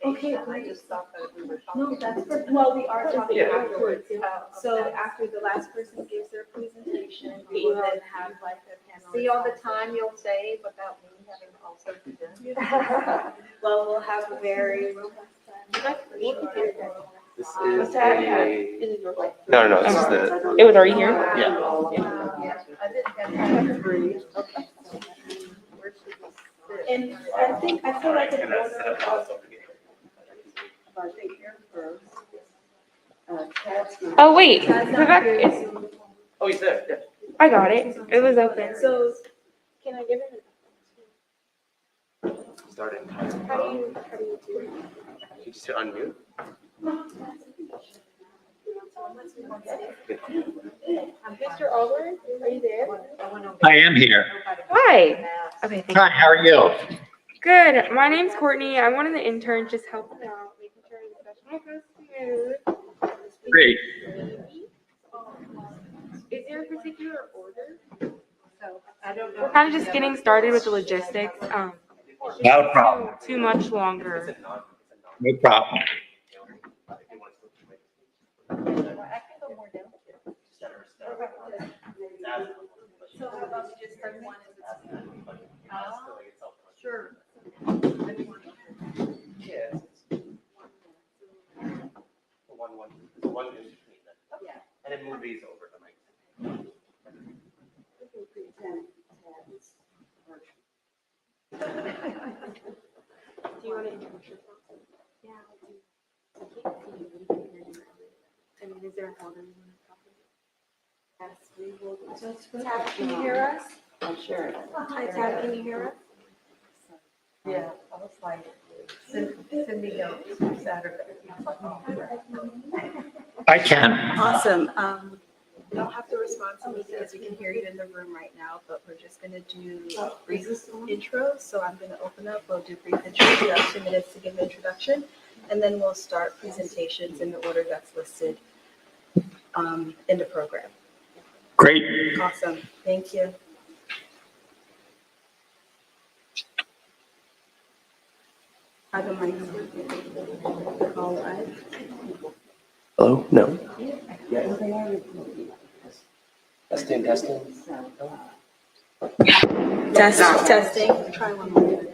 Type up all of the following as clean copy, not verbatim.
Okay. I just thought that we were talking. No, that's perfect. Well, we are talking afterwards. So after the last person gives their presentation, we will then have like a panel. See all the time you'll save without me having also to do. Well, we'll have a very robust time. This is a. No, this is the. It was already here? Yeah. Yeah, I didn't have to three. Okay. Where should we sit? And I feel like an order of. Oh, wait. Vivek is, Oh, he's there. Yeah. I got it. It was open. So can I give it? Starting. How do you do it? You just hit unmute. Mr. Allward, are you there? I am here. Hi. Okay, thank you. Hi, how are you? Good. My name's Courtney. I'm one of the interns just helping out, making sure the session goes smooth. Great. Is there a particular order? So, I don't know. We're kind of just getting started with the logistics. Not a problem. Too much longer. No problem. I can go more down. So how about we just start one as it's. Sure. Yeah. One in between them. Yeah. And then move these over to Mike. Do you want to introduce yourself? Yeah, I do. I mean, is there an order you want to talk about? Yes, we will. Tab, can you hear us? I'm sure. Hi, Tab, can you hear us? Yeah, I was like, Cindy goes Saturday. I can. Awesome. You don't have to respond to me because we can hear you in the room right now, but we're just going to do brief intros. So I'm going to open up, we'll do brief intros. You have 2 minutes to give an introduction, and then we'll start presentations in the order that's listed in the program. Great. Awesome. Thank you. Are the mics all live? Hello? No. Testing. Testing. Try one more.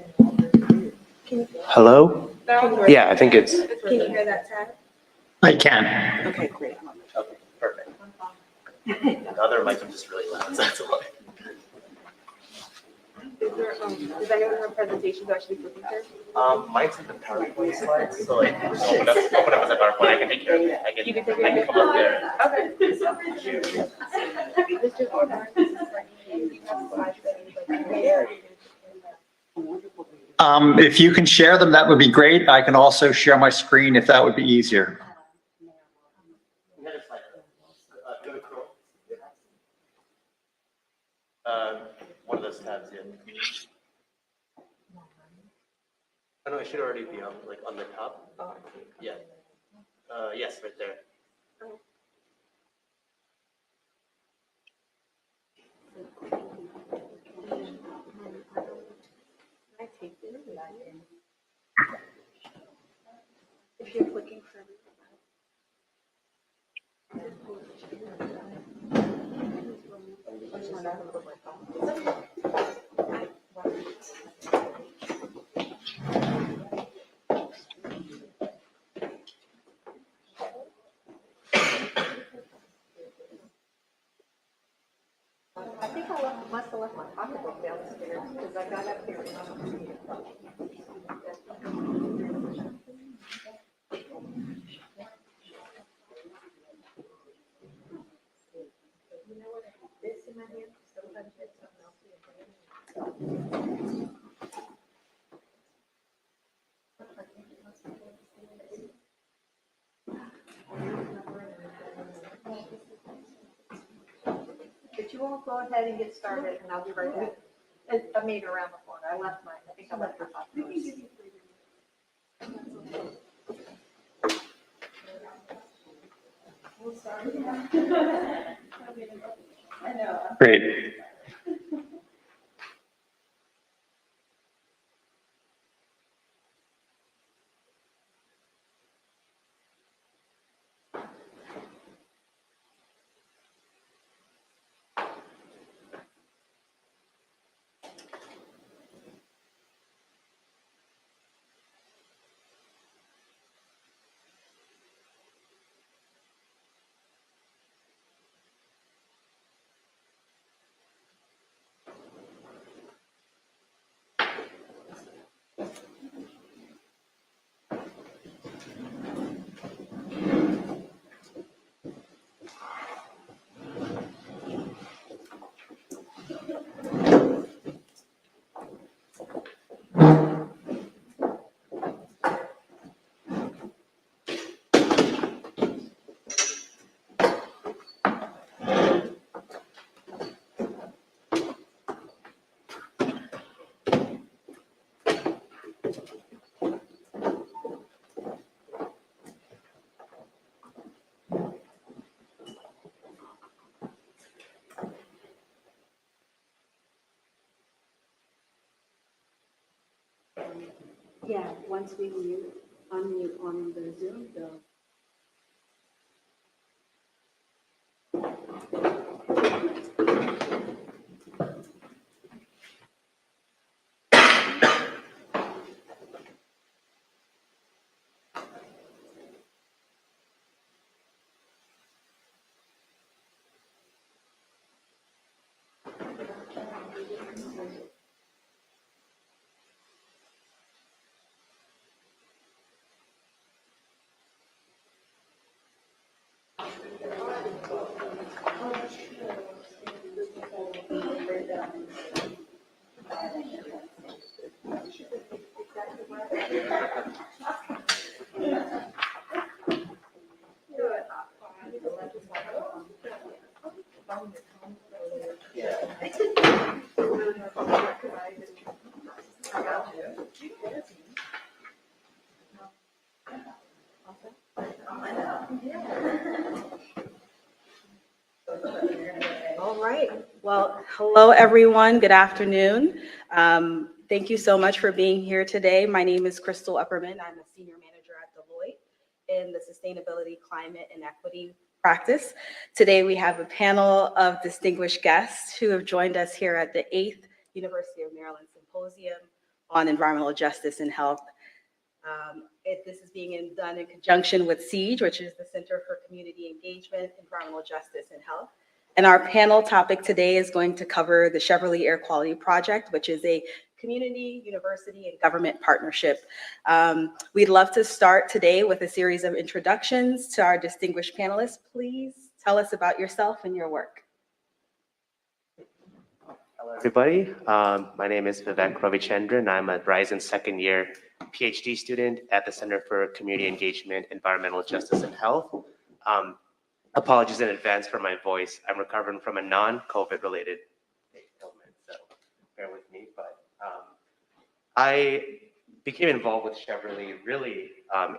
Hello? Yeah, I think it's. Can you hear that, Tab? I can. Okay, great. Okay, perfect. The other mics are just really loud, so that's why. Does anyone have presentations actually for teachers? Mine's in the PowerPoint slides, so like, open up as a PowerPoint, I can take care of it. I can come up there. Okay. If you can share them, that would be great. I can also share my screen if that would be easier. One of those tabs, yeah. Oh no, it should already be on, like, on the top. Yeah. Yes, right there. If you're clicking for I think must have left my pocketbook downstairs because I got up here and I don't see it. You know what? I have this in my hand. Sometimes I have something else in my hand. But you won't go ahead and get started, and I'll be right back. I made around the corner. I left mine. I think I left her pocket. Great. Yeah, once we unmute on the Zoom, they'll. All right. Well, hello, everyone. Good afternoon. Thank you so much for being here today. My name is Crystal Upperman. I'm a senior manager at Deloitte in the Sustainability, Climate, and Equity practice. Today, we have a panel of distinguished guests who have joined us here at the 8th University of Maryland Symposium on Environmental Justice and Health. This is being done in conjunction with SIEGE, which is the Center for Community Engagement, Environmental Justice, and Health. And our panel topic today is going to cover the Cheverly Air Quality Project, which is a community, university, and government partnership. We'd love to start today with a series of introductions to our distinguished panelists. Please tell us about yourself and your work. Hello, everybody. My name is Vivek Ravichandran. I'm a rising second year PhD student at the Center for Community Engagement, Environmental Justice, and Health. Apologies in advance for my voice. I'm recovering from a non-COVID related ailment, so bear with me. But I became involved with Cheverly really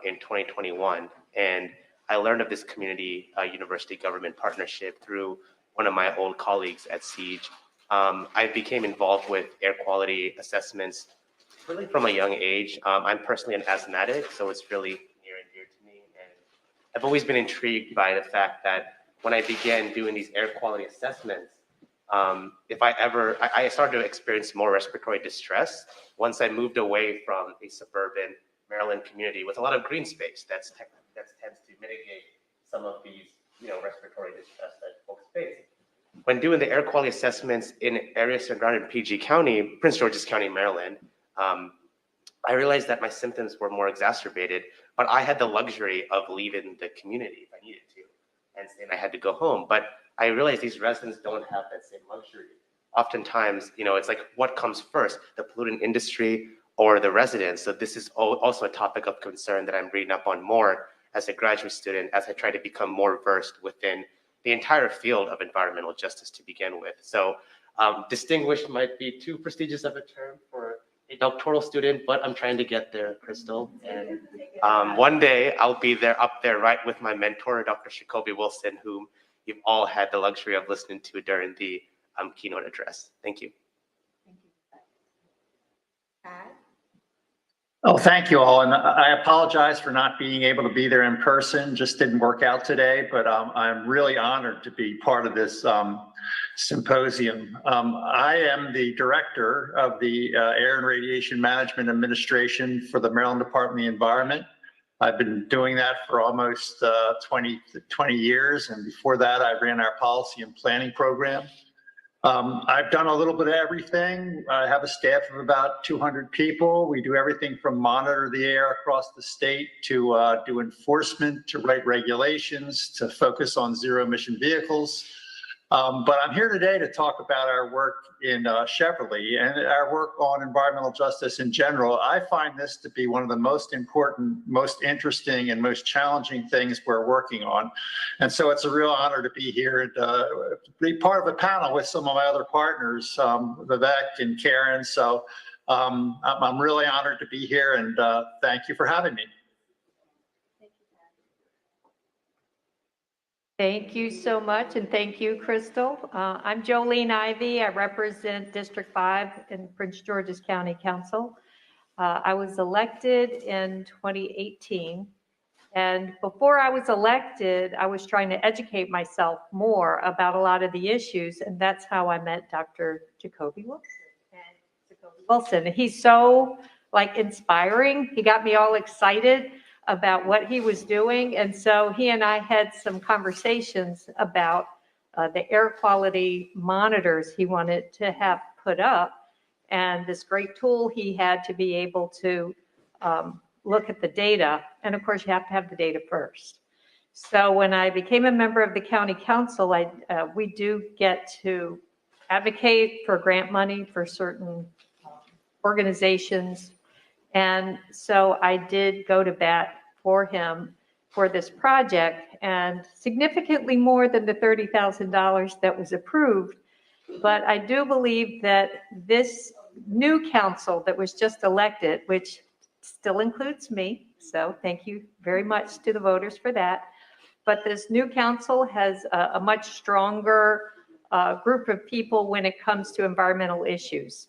in 2021, and I learned of this community university government partnership through one of my old colleagues at SIEGE. I became involved with air quality assessments really from a young age. I'm personally an asthmatic, so it's really near and dear to me. And I've always been intrigued by the fact that when I began doing these air quality assessments, I started to experience more respiratory distress once I moved away from a suburban Maryland community with a lot of green space that tends to mitigate some of these, respiratory distress that folks face. When doing the air quality assessments in areas surrounding PG County, Prince George's County, Maryland, I realized that my symptoms were more exacerbated, but I had the luxury of leaving the community if I needed to, and I had to go home. But I realized these residents don't have that same luxury. Oftentimes, it's like, what comes first, the pollutant industry or the residents? So this is also a topic of concern that I'm reading up on more as a graduate student, as I try to become more versed within the entire field of environmental justice to begin with. So distinguished might be too prestigious of a term for a doctoral student, but I'm trying to get there, Crystal. And one day I'll be up there right with my mentor, Dr. Shakobi Wilson, whom you've all had the luxury of listening to during the keynote address. Thank you. Oh, thank you all. And I apologize for not being able to be there in person. Just didn't work out today, but I'm really honored to be part of this symposium. I am the director of the Air and Radiation Management Administration for the Maryland Department of the Environment. I've been doing that for almost 20 years. And before that, I ran our policy and planning program. I've done a little bit of everything. I have a staff of about 200 people. We do everything from monitor the air across the state to do enforcement, to write regulations, to focus on zero emission vehicles. But I'm here today to talk about our work in Cheverly and our work on environmental justice in general. I find this to be one of the most important, most interesting, and most challenging things we're working on. And so it's a real honor to be here and be part of a panel with some of my other partners, Vivek and Karen. So I'm really honored to be here, and thank you for having me. Thank you so much, and thank you, Crystal. I'm Jolene Ivy. I represent District 5 in Prince George's County Council. I was elected in 2018, and before I was elected, I was trying to educate myself more about a lot of the issues, and that's how I met Dr. Jacoby Wilson. He's so inspiring. He got me all excited about what he was doing, and so he and I had some conversations about the air quality monitors he wanted to have put up, and this great tool he had to be able to look at the data. And of course, you have to have the data first. So when I became a member of the county council, we do get to advocate for grant money for certain organizations. And so I did go to bat for him for this project, and significantly more than the $30,000 that was approved. But I do believe that this new council that was just elected, which still includes me, so thank you very much to the voters for that. But this new council has a much stronger group of people when it comes to environmental issues.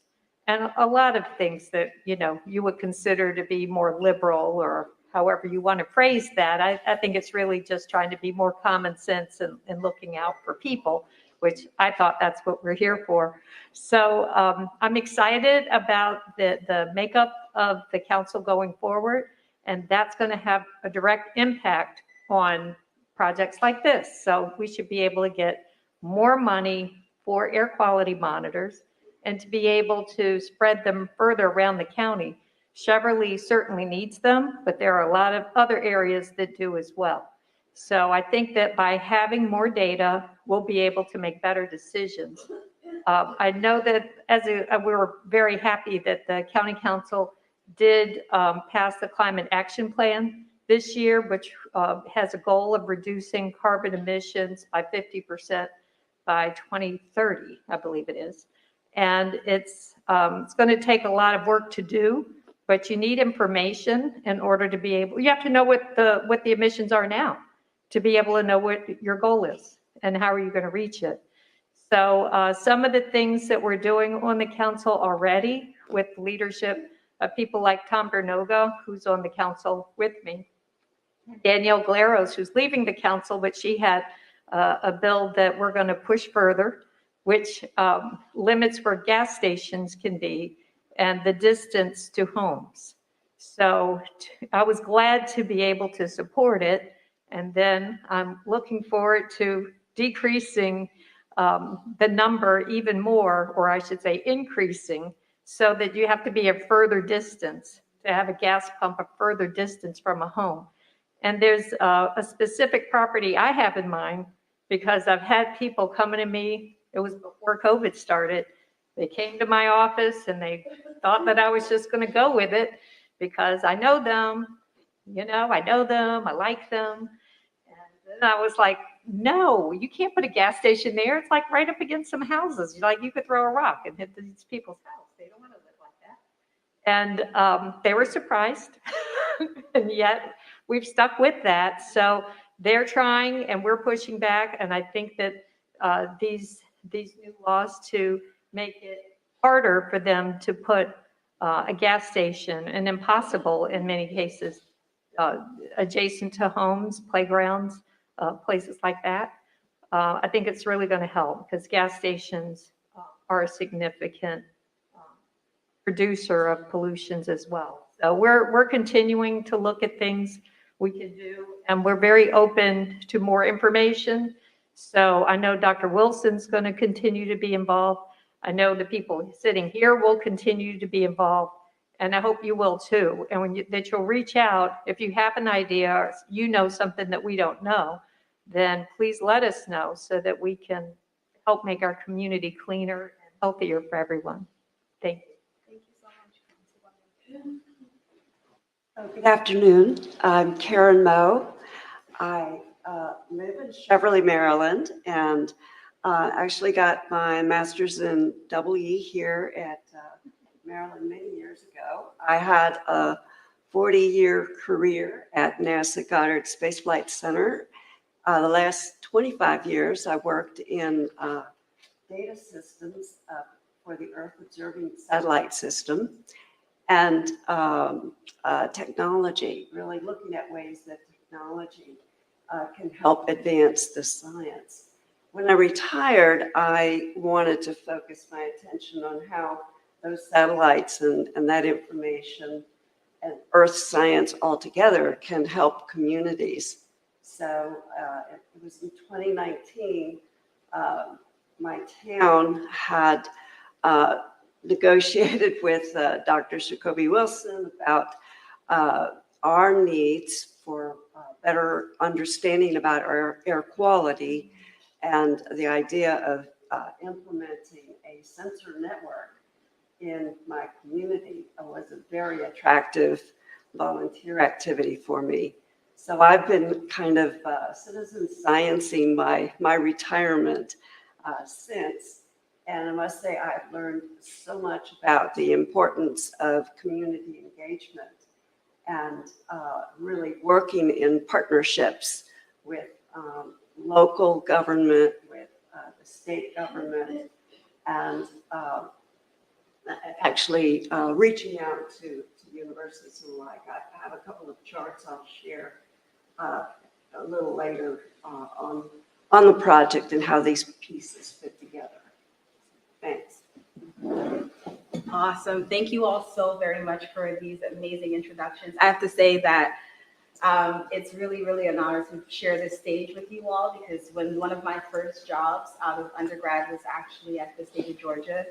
And a lot of things that, you would consider to be more liberal, or however you want to phrase that. I think it's really just trying to be more common sense and looking out for people, which I thought that's what we're here for. So I'm excited about the makeup of the council going forward, and that's going to have a direct impact on projects like this. So we should be able to get more money for air quality monitors and to be able to spread them further around the county. Cheverly certainly needs them, but there are a lot of other areas that do as well. So I think that by having more data, we'll be able to make better decisions. I know that we were very happy that the county council did pass the climate action plan this year, which has a goal of reducing carbon emissions by 50% by 2030, I believe it is. And it's going to take a lot of work to do, but you need information in order to be able, you have to know what the emissions are now to be able to know what your goal is and how are you going to reach it. So some of the things that we're doing on the council already with leadership of people like Tom Bernoga, who's on the council with me, Danielle Glaros, who's leaving the council, but she had a bill that we're going to push further, which limits where gas stations can be and the distance to homes. So I was glad to be able to support it. And then I'm looking forward to decreasing the number even more, or I should say increasing, so that you have to be a further distance to have a gas pump a further distance from a home. And there's a specific property I have in mind, because I've had people coming to me. It was before COVID started. They came to my office and they thought that I was just going to go with it because I know them, I like them. And then I was like, no, you can't put a gas station there. It's like right up against some houses. You could throw a rock and hit these people's house. They don't want to live like that. And they were surprised. And yet we've stuck with that. So they're trying and we're pushing back. And I think that these new laws to make it harder for them to put a gas station, and impossible in many cases, adjacent to homes, playgrounds, places like that. I think it's really going to help, because gas stations are a significant producer of pollutions as well. So we're continuing to look at things we can do, and we're very open to more information. So I know Dr. Wilson's going to continue to be involved. I know the people sitting here will continue to be involved, and I hope you will too. And that you'll reach out if you have an idea, or you know something that we don't know, then please let us know so that we can help make our community cleaner and healthier for everyone. Thank you. Thank you so much. Good afternoon. I'm Karen Moe. I live in Cheverly, Maryland, and actually got my master's in EE here at Maryland many years ago. I had a 40-year career at NASA Goddard Space Flight Center. The last 25 years, I worked in data systems for the Earth Observing Satellite System and technology, really looking at ways that technology can help advance the science. When I retired, I wanted to focus my attention on how those satellites and that information and Earth science altogether can help communities. So it was in 2019, my town had negotiated with Dr. Jacoby Wilson about our needs for better understanding about our air quality, and the idea of implementing a sensor network in my community was a very attractive volunteer activity for me. So I've been kind of citizen sciencing my retirement since, and I must say I've learned so much about the importance of community engagement and really working in partnerships with local government, with the state government, and actually reaching out to universities and like. I have a couple of charts I'll share a little later on the project and how these pieces fit together. Thanks. Awesome. Thank you all so very much for these amazing introductions. I have to say that it's really, really an honor to share this stage with you all, because when one of my first jobs out of undergrad was actually at the state of Georgia,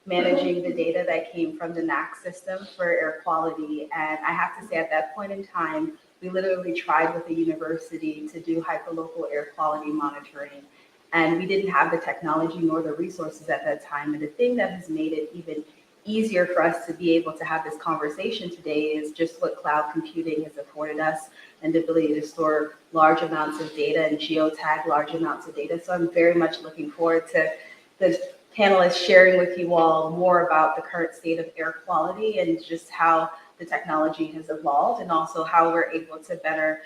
managing the data that came from the NAC system for air quality. And I have to say at that point in time, we literally tried with the university to do hyperlocal air quality monitoring. And we didn't have the technology nor the resources at that time. And the thing that has made it even easier for us to be able to have this conversation today is just what cloud computing has afforded us, and the ability to store large amounts of data and geotag large amounts of data. So I'm very much looking forward to the panelists sharing with you all more about the current state of air quality and just how the technology has evolved, and also how we're able to better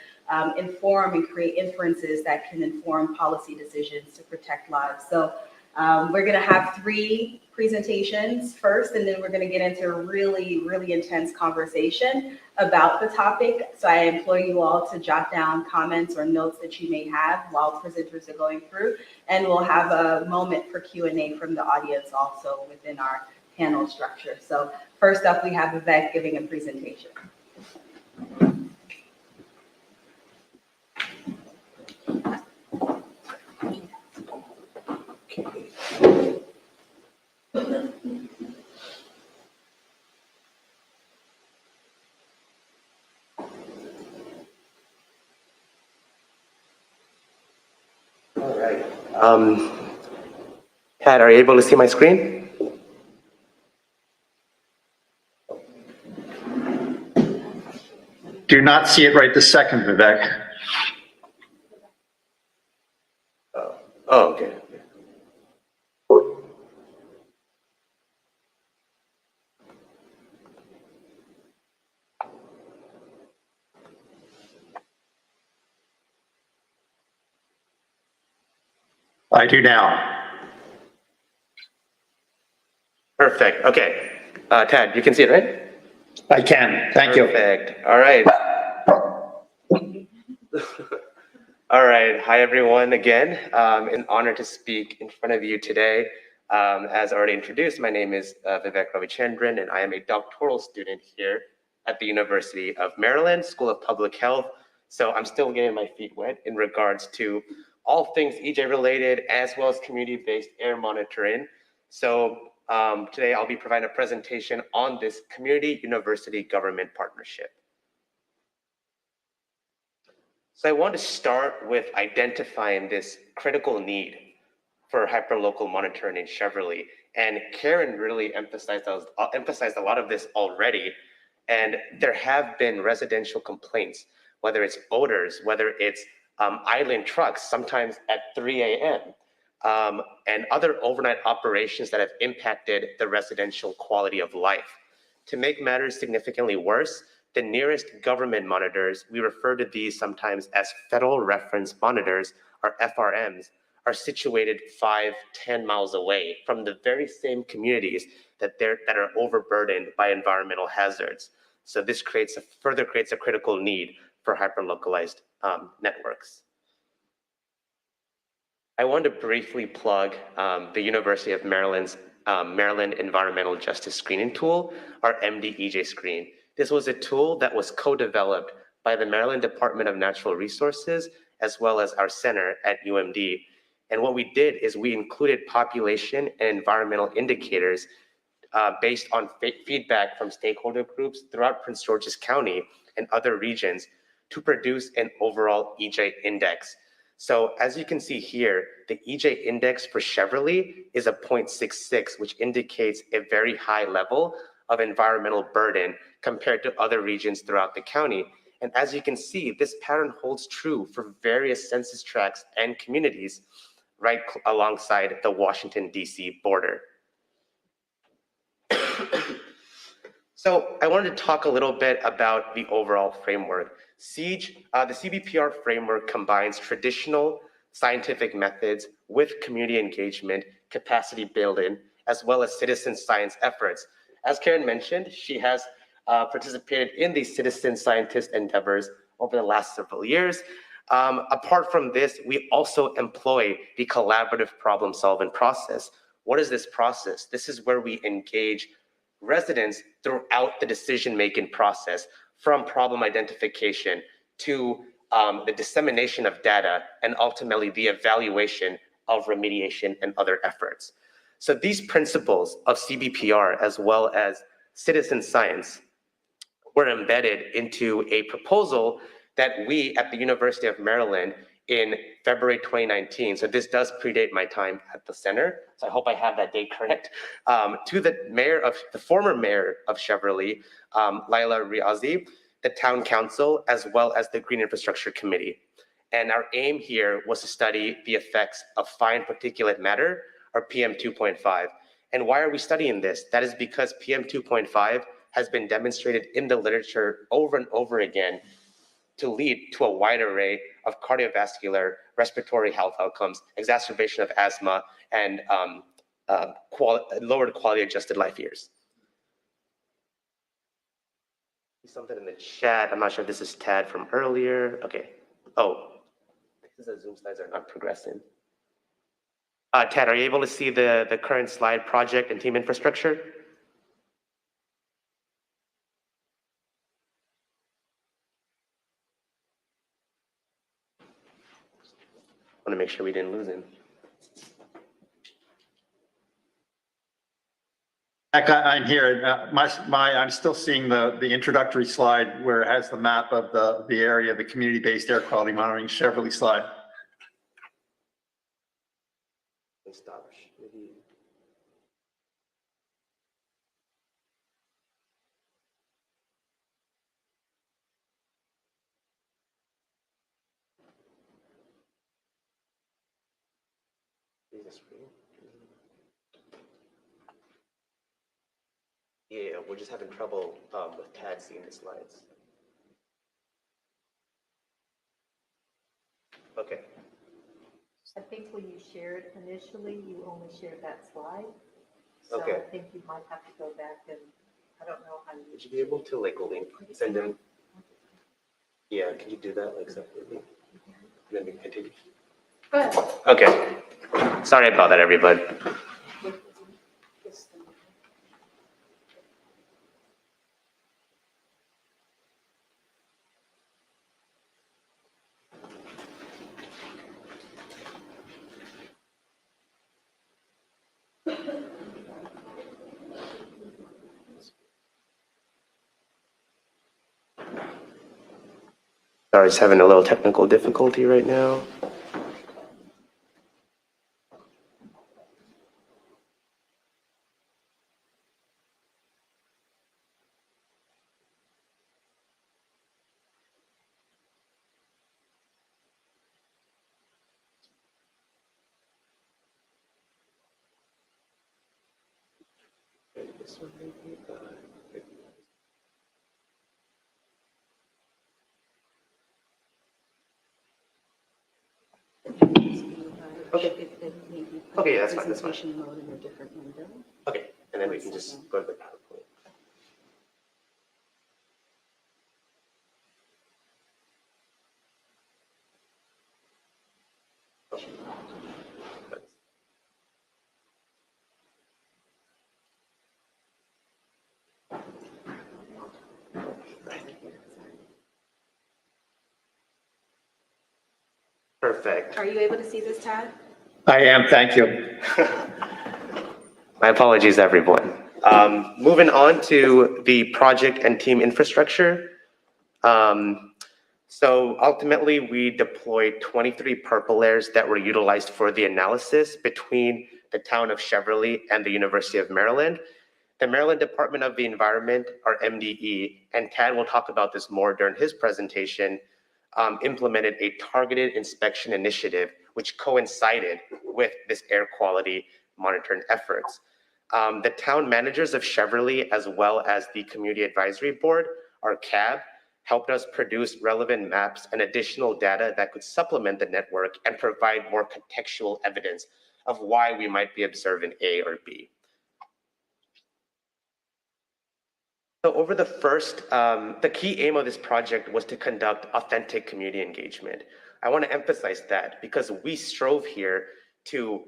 inform and create inferences that can inform policy decisions to protect lives. So we're going to have 3 presentations first, and then we're going to get into a really, really intense conversation about the topic. So I implore you all to jot down comments or notes that you may have while presenters are going through, and we'll have a moment for Q&A from the audience also within our panel structure. So first up, we have Vivek giving a presentation. All right. Pat, are you able to see my screen? Do not see it right this second, Vivek. Oh, okay. I do now. Perfect. Okay. Tad, you can see it, right? I can. Thank you. Perfect. All right. All right. Hi, everyone, again. An honor to speak in front of you today. As already introduced, my name is Vivek Ravichandran, and I am a doctoral student here at the University of Maryland School of Public Health. So I'm still getting my feet wet in regards to all things EJ related, as well as community-based air monitoring. So today I'll be providing a presentation on this community-university government partnership. So I want to start with identifying this critical need for hyperlocal monitoring in Cheverly. And Karen really emphasized a lot of this already. And there have been residential complaints, whether it's boaters, whether it's idling trucks, sometimes at 3 a.m., and other overnight operations that have impacted the residential quality of life. To make matters significantly worse, the nearest government monitors, we refer to these sometimes as federal reference monitors, or FRMs, are situated 5-10 miles away from the very same communities that are overburdened by environmental hazards. So this further creates a critical need for hyperlocalized networks. I want to briefly plug the University of Maryland's Maryland Environmental Justice Screening Tool, or MDEJ Screen. This was a tool that was co-developed by the Maryland Department of Natural Resources, as well as our center at UMD. And what we did is we included population and environmental indicators based on feedback from stakeholder groups throughout Prince George's County and other regions to produce an overall EJ index. So as you can see here, the EJ index for Cheverly is a 0.66, which indicates a very high level of environmental burden compared to other regions throughout the county. And as you can see, this pattern holds true for various census tracts and communities right alongside the Washington, D.C. border. So I wanted to talk a little bit about the overall framework. The CBPR framework combines traditional scientific methods with community engagement, capacity building, as well as citizen science efforts. As Karen mentioned, she has participated in these citizen scientist endeavors over the last several years. Apart from this, we also employ the collaborative problem-solving process. What is this process? This is where we engage residents throughout the decision-making process, from problem identification to the dissemination of data, and ultimately the evaluation of remediation and other efforts. So these principles of CBPR, as well as citizen science, were embedded into a proposal that we at the University of Maryland in February 2019, so this does predate my time at the center, so I hope I have that date correct, to the former mayor of Cheverly, Laila Riazi, the town council, as well as the Green Infrastructure Committee. And our aim here was to study the effects of fine particulate matter, or PM 2.5. And why are we studying this? That is because PM 2.5 has been demonstrated in the literature over and over again to lead to a wide array of cardiovascular, respiratory health outcomes, exacerbation of asthma, and lowered quality adjusted life years. Something in the chat. I'm not sure if this is Tad from earlier. Okay. Oh, this is a Zoom slides are not progressing. Tad, are you able to see the current slide project and team infrastructure? I want to make sure we didn't lose him. I'm here. I'm still seeing the introductory slide where it has the map of the area, the community-based air quality monitoring Cheverly slide. Stop. Maybe. Yeah, we're just having trouble with Tad seeing the slides. Okay. I think when you shared initially, you only shared that slide. So Okay. I think you might have to go back and, I don't know how you. Would you be able to send him? Yeah, can you do that separately? Then we can continue. Go ahead. Okay. Sorry about that, everybody. Sorry, just having a little technical difficulty right now. Okay. Okay, yeah, that's fine, that's fine. Presentation mode in a different window. Okay, and then we can just go to the PowerPoint. Perfect. Are you able to see this, Tad? I am, thank you. My apologies, everyone. Moving on to the project and team infrastructure. So ultimately, we deployed 23 purple layers that were utilized for the analysis between the town of Cheverly and the University of Maryland. The Maryland Department of the Environment, or MDE, and Tad will talk about this more during his presentation, implemented a targeted inspection initiative, which coincided with this air quality monitoring efforts. The town managers of Cheverly, as well as the Community Advisory Board, or CAB, helped us produce relevant maps and additional data that could supplement the network and provide more contextual evidence of why we might be observing A or B. So over the key aim of this project was to conduct authentic community engagement. I want to emphasize that because we strove here to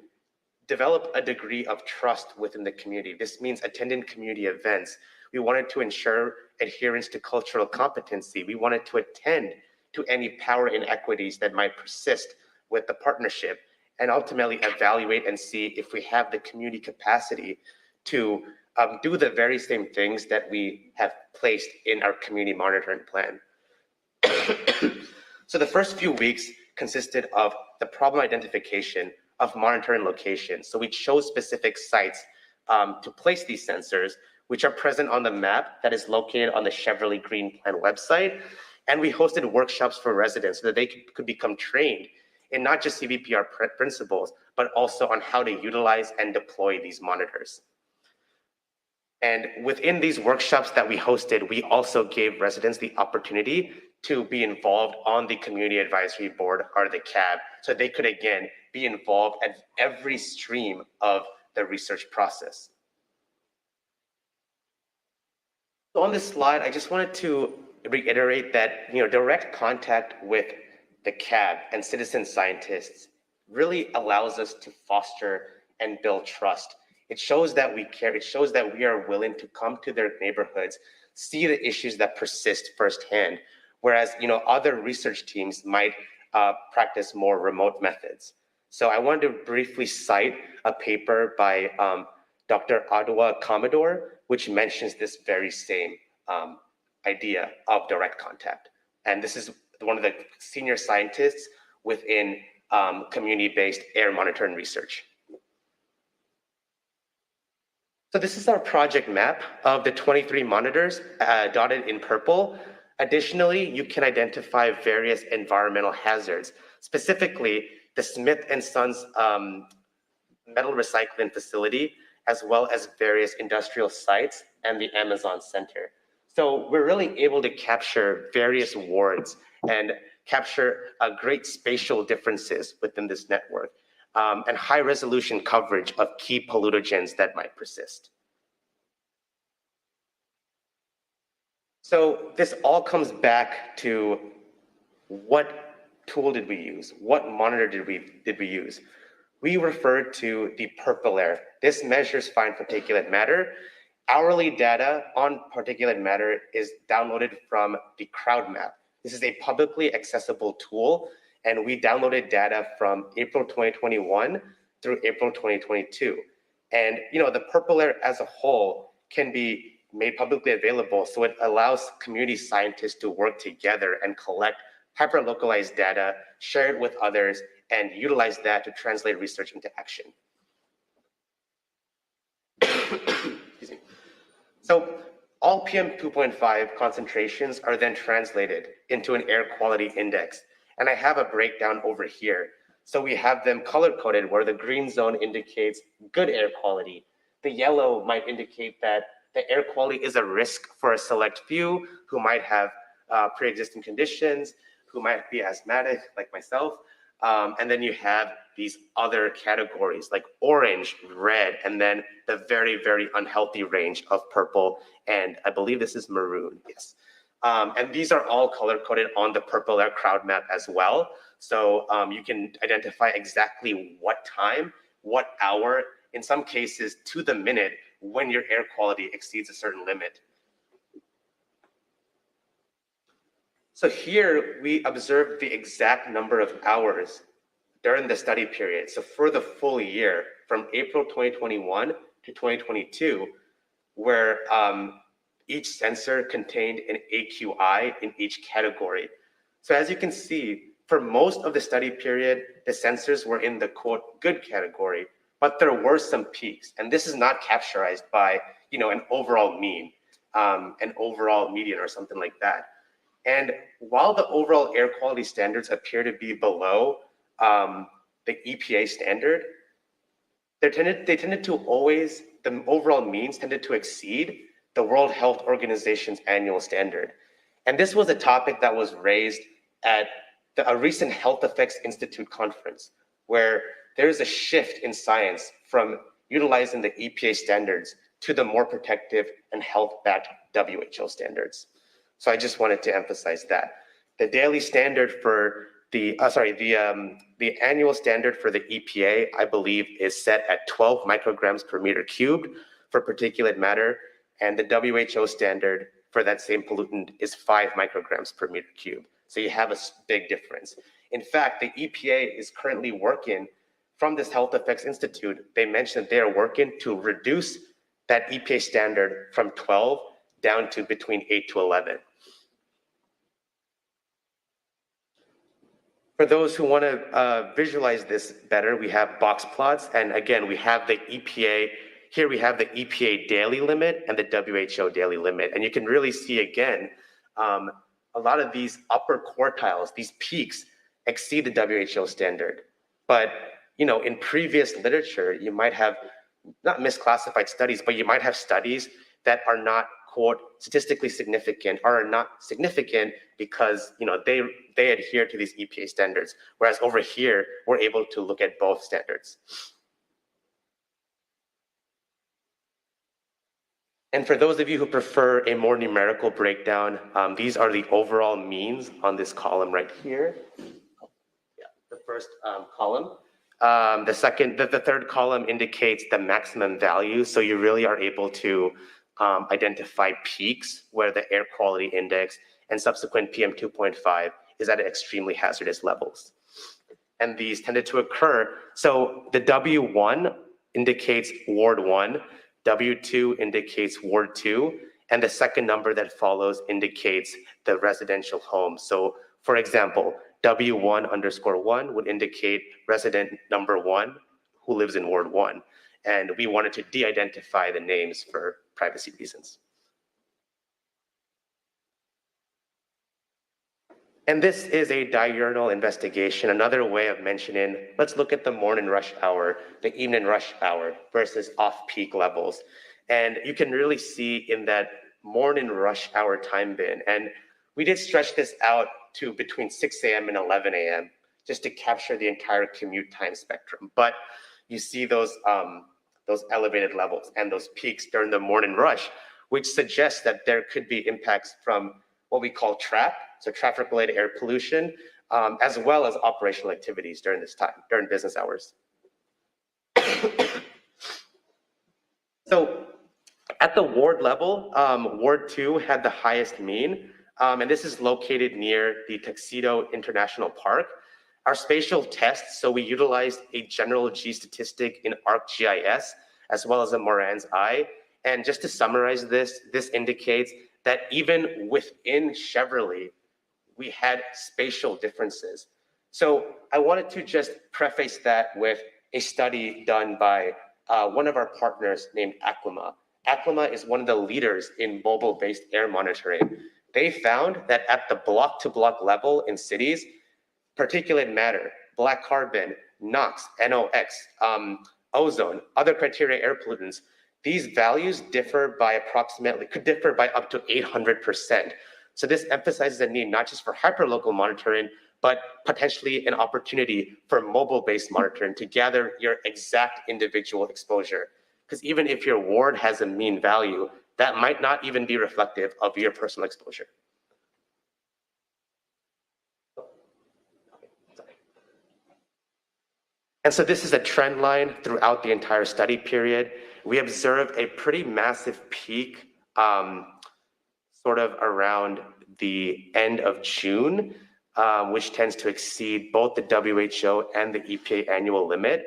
develop a degree of trust within the community. This means attending community events. We wanted to ensure adherence to cultural competency. We wanted to attend to any power inequities that might persist with the partnership, and ultimately evaluate and see if we have the community capacity to do the very same things that we have placed in our community monitoring plan. So the first few weeks consisted of the problem identification of monitoring locations. So we chose specific sites to place these sensors, which are present on the map that is located on the Cheverly Green Plan website. And we hosted workshops for residents so that they could become trained in not just CVPR principles, but also on how to utilize and deploy these monitors. And within these workshops that we hosted, we also gave residents the opportunity to be involved on the Community Advisory Board, or the CAB, so they could, again, be involved at every stream of the research process. So on this slide, I just wanted to reiterate that direct contact with the CAB and citizen scientists really allows us to foster and build trust. It shows that we care. It shows that we are willing to come to their neighborhoods, see the issues that persist firsthand, whereas other research teams might practice more remote methods. So I wanted to briefly cite a paper by Dr. Adwa Commodore, which mentions this very same idea of direct contact. And this is one of the senior scientists within community-based air monitoring research. So this is our project map of the 23 monitors dotted in purple. Additionally, you can identify various environmental hazards, specifically the Smith & Sons metal recycling facility, as well as various industrial sites and the Amazon Center. So we're really able to capture various wards and capture great spatial differences within this network, and high resolution coverage of key pollutogens that might persist. So this all comes back to what tool did we use? What monitor did we use? We referred to the purple layer. This measures fine particulate matter. Hourly data on particulate matter is downloaded from the crowd map. This is a publicly accessible tool, and we downloaded data from April 2021 through April 2022. And the purple layer as a whole can be made publicly available, so it allows community scientists to work together and collect hyper-localized data, share it with others, and utilize that to translate research into action. Excuse me. So all PM2.5 concentrations are then translated into an air quality index. And I have a breakdown over here. So we have them color-coded, where the green zone indicates good air quality, The yellow might indicate that the air quality is a risk for a select few who might have pre-existing conditions, who might be asthmatic like myself. And then you have these other categories like orange, red, and then the very, very unhealthy range of purple. And I believe this is maroon, yes. And these are all color-coded on the Purple Air Crowd Map as well. So you can identify exactly what time, what hour, in some cases to the minute, when your air quality exceeds a certain limit. So here we observed the exact number of hours during the study period. So for the full year, from April 2021 to 2022, where each sensor contained an AQI in each category. So as you can see, for most of the study period, the sensors were in the quote good category, but there were some peaks. And this is not capturized by an overall mean, an overall median or something like that. And while the overall air quality standards appear to be below the EPA standard, they tended to always, the overall means tended to exceed the World Health Organization's annual standard. And this was a topic that was raised at a recent Health Effects Institute conference, where there is a shift in science from utilizing the EPA standards to the more protective and health-backed WHO standards. So I just wanted to emphasize that. The daily standard for the annual standard for the EPA, I believe, is set at 12 micrograms per meter cubed for particulate matter, and the WHO standard for that same pollutant is 5 micrograms per meter cubed. So you have a big difference. In fact, the EPA is currently working from this Health Effects Institute. They mentioned they are working to reduce that EPA standard from 12 down to between 8 to 11. For those who want to visualize this better, we have box plots. And again, we have the EPA. Here we have the EPA daily limit and the WHO daily limit. And you can really see again, a lot of these upper quartiles, these peaks exceed the WHO standard. But in previous literature, you might have not misclassified studies, but you might have studies that are not quote statistically significant or are not significant because they adhere to these EPA standards. Whereas over here, we're able to look at both standards. And for those of you who prefer a more numerical breakdown, these are the overall means on this column right here. Yeah, the first column. The third column indicates the maximum value. So you really are able to identify peaks where the air quality index and subsequent PM 2.5 is at extremely hazardous levels. And these tended to occur. So the W1 indicates Ward 1, W2 indicates Ward 2, and the second number that follows indicates the residential home. So for example, W1_1 would indicate resident number 1 who lives in Ward 1. And we wanted to de-identify the names for privacy reasons. And this is a diurnal investigation. Another way of mentioning, let's look at the morning rush hour, the evening rush hour versus off-peak levels. And you can really see in that morning rush hour time bin. And we did stretch this out to between 6 a.m. and 11 a.m. just to capture the entire commute time spectrum. But you see those elevated levels and those peaks during the morning rush, which suggests that there could be impacts from what we call TRAP, so traffic-related air pollution, as well as operational activities during this time, during business hours. So at the ward level, Ward 2 had the highest mean, and this is located near the Tuxedo International Park. Our spatial tests, so we utilized a general G statistic in ArcGIS, as well as a Moran's eye. And just to summarize this indicates that even within Cheverly, we had spatial differences. So I wanted to just preface that with a study done by one of our partners named Aclima. Aclima is one of the leaders in mobile-based air monitoring. They found that at the block-to-block level in cities, particulate matter, black carbon, NOx, NOx, ozone, other criteria air pollutants, these values could differ by up to 800%. So this emphasizes the need not just for hyperlocal monitoring, but potentially an opportunity for mobile-based monitoring to gather your exact individual exposure. Because even if your ward has a mean value, that might not even be reflective of your personal exposure. And so this is a trend line throughout the entire study period. We observed a pretty massive peak sort of around the end of June, which tends to exceed both the WHO and the EPA annual limit.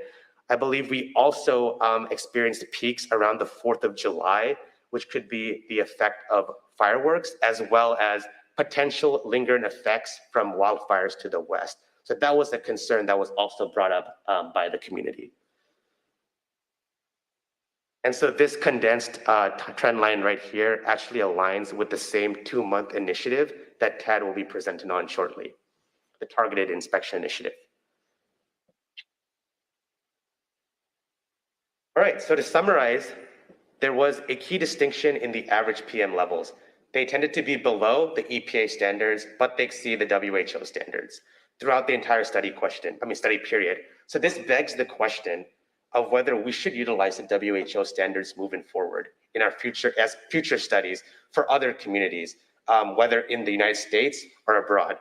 I believe we also experienced peaks around the 4th of July, which could be the effect of fireworks, as well as potential lingering effects from wildfires to the west. So that was a concern that was also brought up by the community. And so this condensed trend line right here actually aligns with the same 2-month initiative that Tad will be presenting on shortly, the Targeted Inspection Initiative. All right, so to summarize, there was a key distinction in the average PM levels. They tended to be below the EPA standards, but they exceed the WHO standards throughout the entire study period. So this begs the question of whether we should utilize the WHO standards moving forward in our future studies for other communities, whether in the United States or abroad.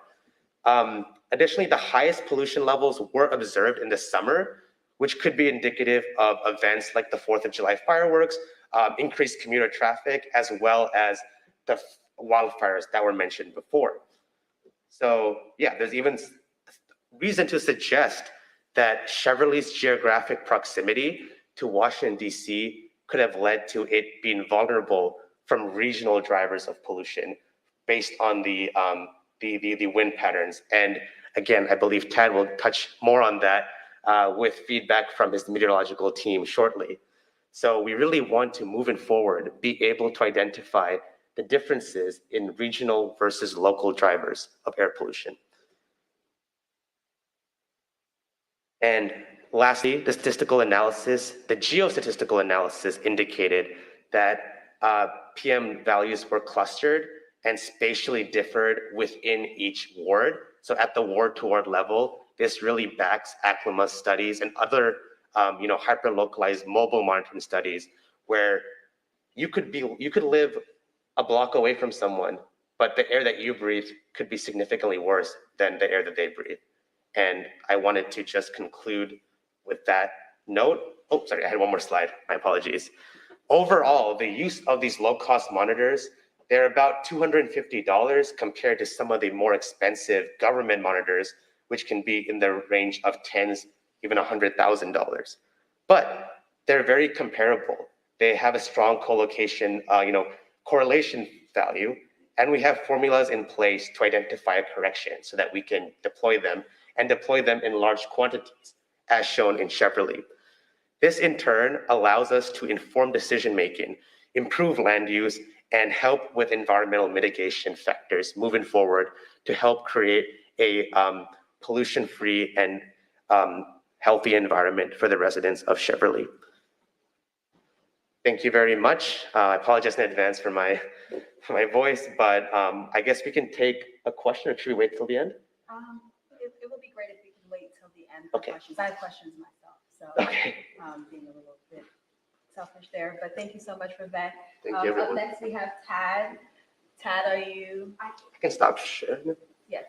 Additionally, the highest pollution levels were observed in the summer, which could be indicative of events like the 4th of July fireworks, increased commuter traffic, as well as the wildfires that were mentioned before. So yeah, there's even reason to suggest that Cheverly's geographic proximity to Washington, D.C. could have led to it being vulnerable from regional drivers of pollution based on the wind patterns. And again, I believe Tad will touch more on that with feedback from his meteorological team shortly. So we really want to, moving forward, be able to identify the differences in regional versus local drivers of air pollution. And lastly, the statistical analysis, the geostatistical analysis indicated that PM values were clustered and spatially differed within each ward. So at the ward-to-ward level, this really backs ACLIMA's studies and other hyper-localized mobile monitoring studies where you could live a block away from someone, but the air that you breathe could be significantly worse than the air that they breathe. And I wanted to just conclude with that note. Oh, sorry, I had one more slide. My apologies. Overall, the use of these low-cost monitors, they're about $250 compared to some of the more expensive government monitors, which can be in the range of tens, even $100,000. But they're very comparable. They have a strong correlation value, and we have formulas in place to identify a correction so that we can deploy them in large quantities, as shown in Cheverly. This in turn allows us to inform decision-making, improve land use, and help with environmental mitigation factors moving forward to help create a pollution-free and healthy environment for the residents of Cheverly. Thank you very much. I apologize in advance for my voice, but I guess we can take a question, or should we wait till the end? It would be great if we can wait till the end for questions. I have questions myself, so being a little bit selfish there, but thank you so much for that. Thank you, everyone. Up next, we have Tad. Tad, are you? I can stop sharing. Yes.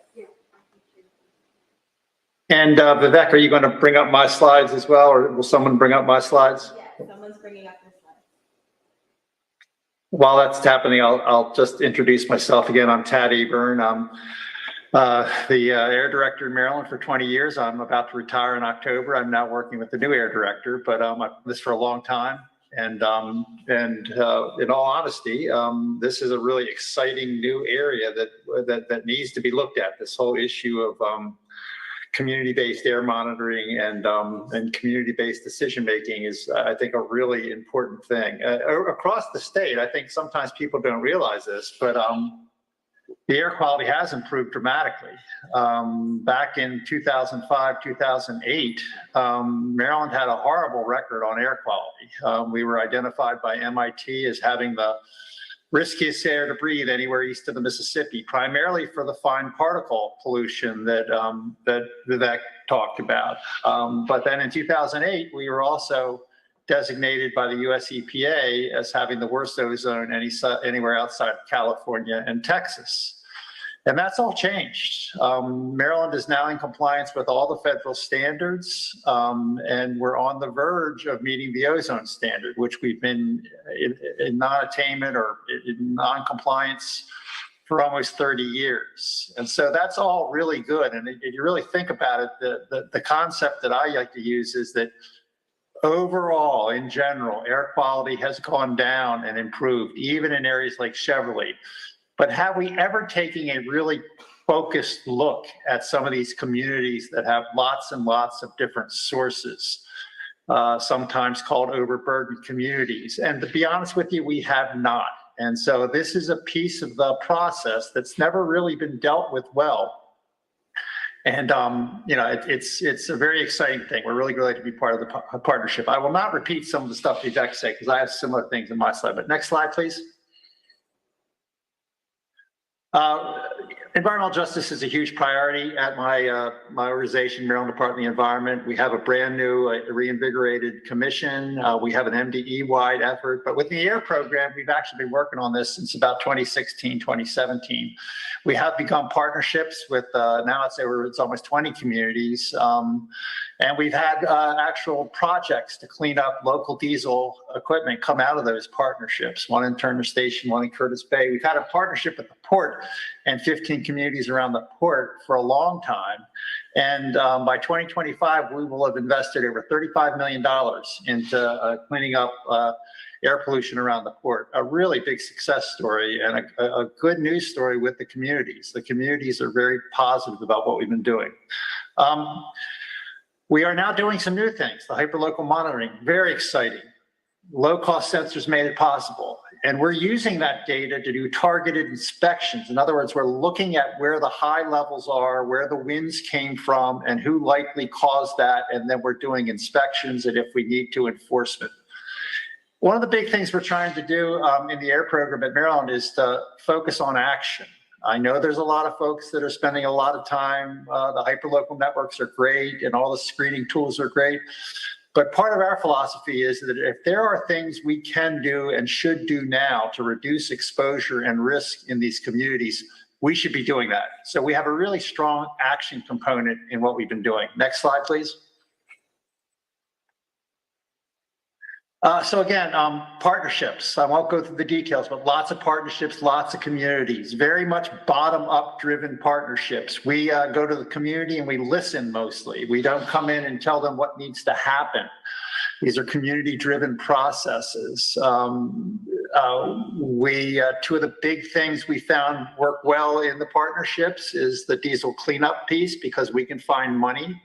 And Vivek, are you going to bring up my slides as well, or will someone bring up my slides? Yes, someone's bringing up this slide. While that's happening, I'll just introduce myself again. I'm Tad Aburn. I'm the air director in Maryland for 20 years. I'm about to retire in October. I'm now working with the new air director, but I've done this for a long time. And in all honesty, this is a really exciting new area that needs to be looked at. This whole issue of community-based air monitoring and community-based decision-making is, I think, a really important thing. Across the state, I think sometimes people don't realize this, but the air quality has improved dramatically. Back in 2005, 2008, Maryland had a horrible record on air quality. We were identified by MIT as having the riskiest air to breathe anywhere east of the Mississippi, primarily for the fine particle pollution that Vivek talked about. But then in 2008, we were also designated by the US EPA as having the worst ozone anywhere outside of California and Texas. And that's all changed. Maryland is now in compliance with all the federal standards, and we're on the verge of meeting the ozone standard, which we've been in non-attainment or in non-compliance for almost 30 years. And so that's all really good. And if you really think about it, the concept that I like to use is that overall, in general, air quality has gone down and improved, even in areas like Cheverly. But have we ever taken a really focused look at some of these communities that have lots and lots of different sources, sometimes called overburdened communities? And to be honest with you, we have not. And so this is a piece of the process that's never really been dealt with well. And, it's a very exciting thing. We're really glad to be part of the partnership. I will not repeat some of the stuff Vivek said because I have similar things in my slide, but next slide, please. Environmental justice is a huge priority at my organization, Maryland Department of the Environment. We have a brand new reinvigorated commission. We have an MDE-wide effort, but with the AIR program, we've actually been working on this since about 2016, 2017. We have begun partnerships with, now I'd say it's almost 20 communities. And we've had actual projects to clean up local diesel equipment come out of those partnerships, one in Turner Station, one in Curtis Bay. We've had a partnership with the port and 15 communities around the port for a long time. And by 2025, we will have invested over $35 million into cleaning up air pollution around the port. A really big success story and a good news story with the communities. The communities are very positive about what we've been doing. We are now doing some new things. The hyperlocal monitoring, very exciting. Low-cost sensors made it possible. And we're using that data to do targeted inspections. In other words, we're looking at where the high levels are, where the winds came from, and who likely caused that. And then we're doing inspections and if we need to, enforcement. One of the big things we're trying to do in the AIR program at Maryland is to focus on action. I know there's a lot of folks that are spending a lot of time. The hyperlocal networks are great and all the screening tools are great. But part of our philosophy is that if there are things we can do and should do now to reduce exposure and risk in these communities, we should be doing that. So we have a really strong action component in what we've been doing. Next slide, please. So again, partnerships. I won't go through the details, but lots of partnerships, lots of communities, very much bottom-up driven partnerships. We go to the community and we listen mostly. We don't come in and tell them what needs to happen. These are community-driven processes. Two of the big things we found work well in the partnerships is the diesel cleanup piece, because we can find money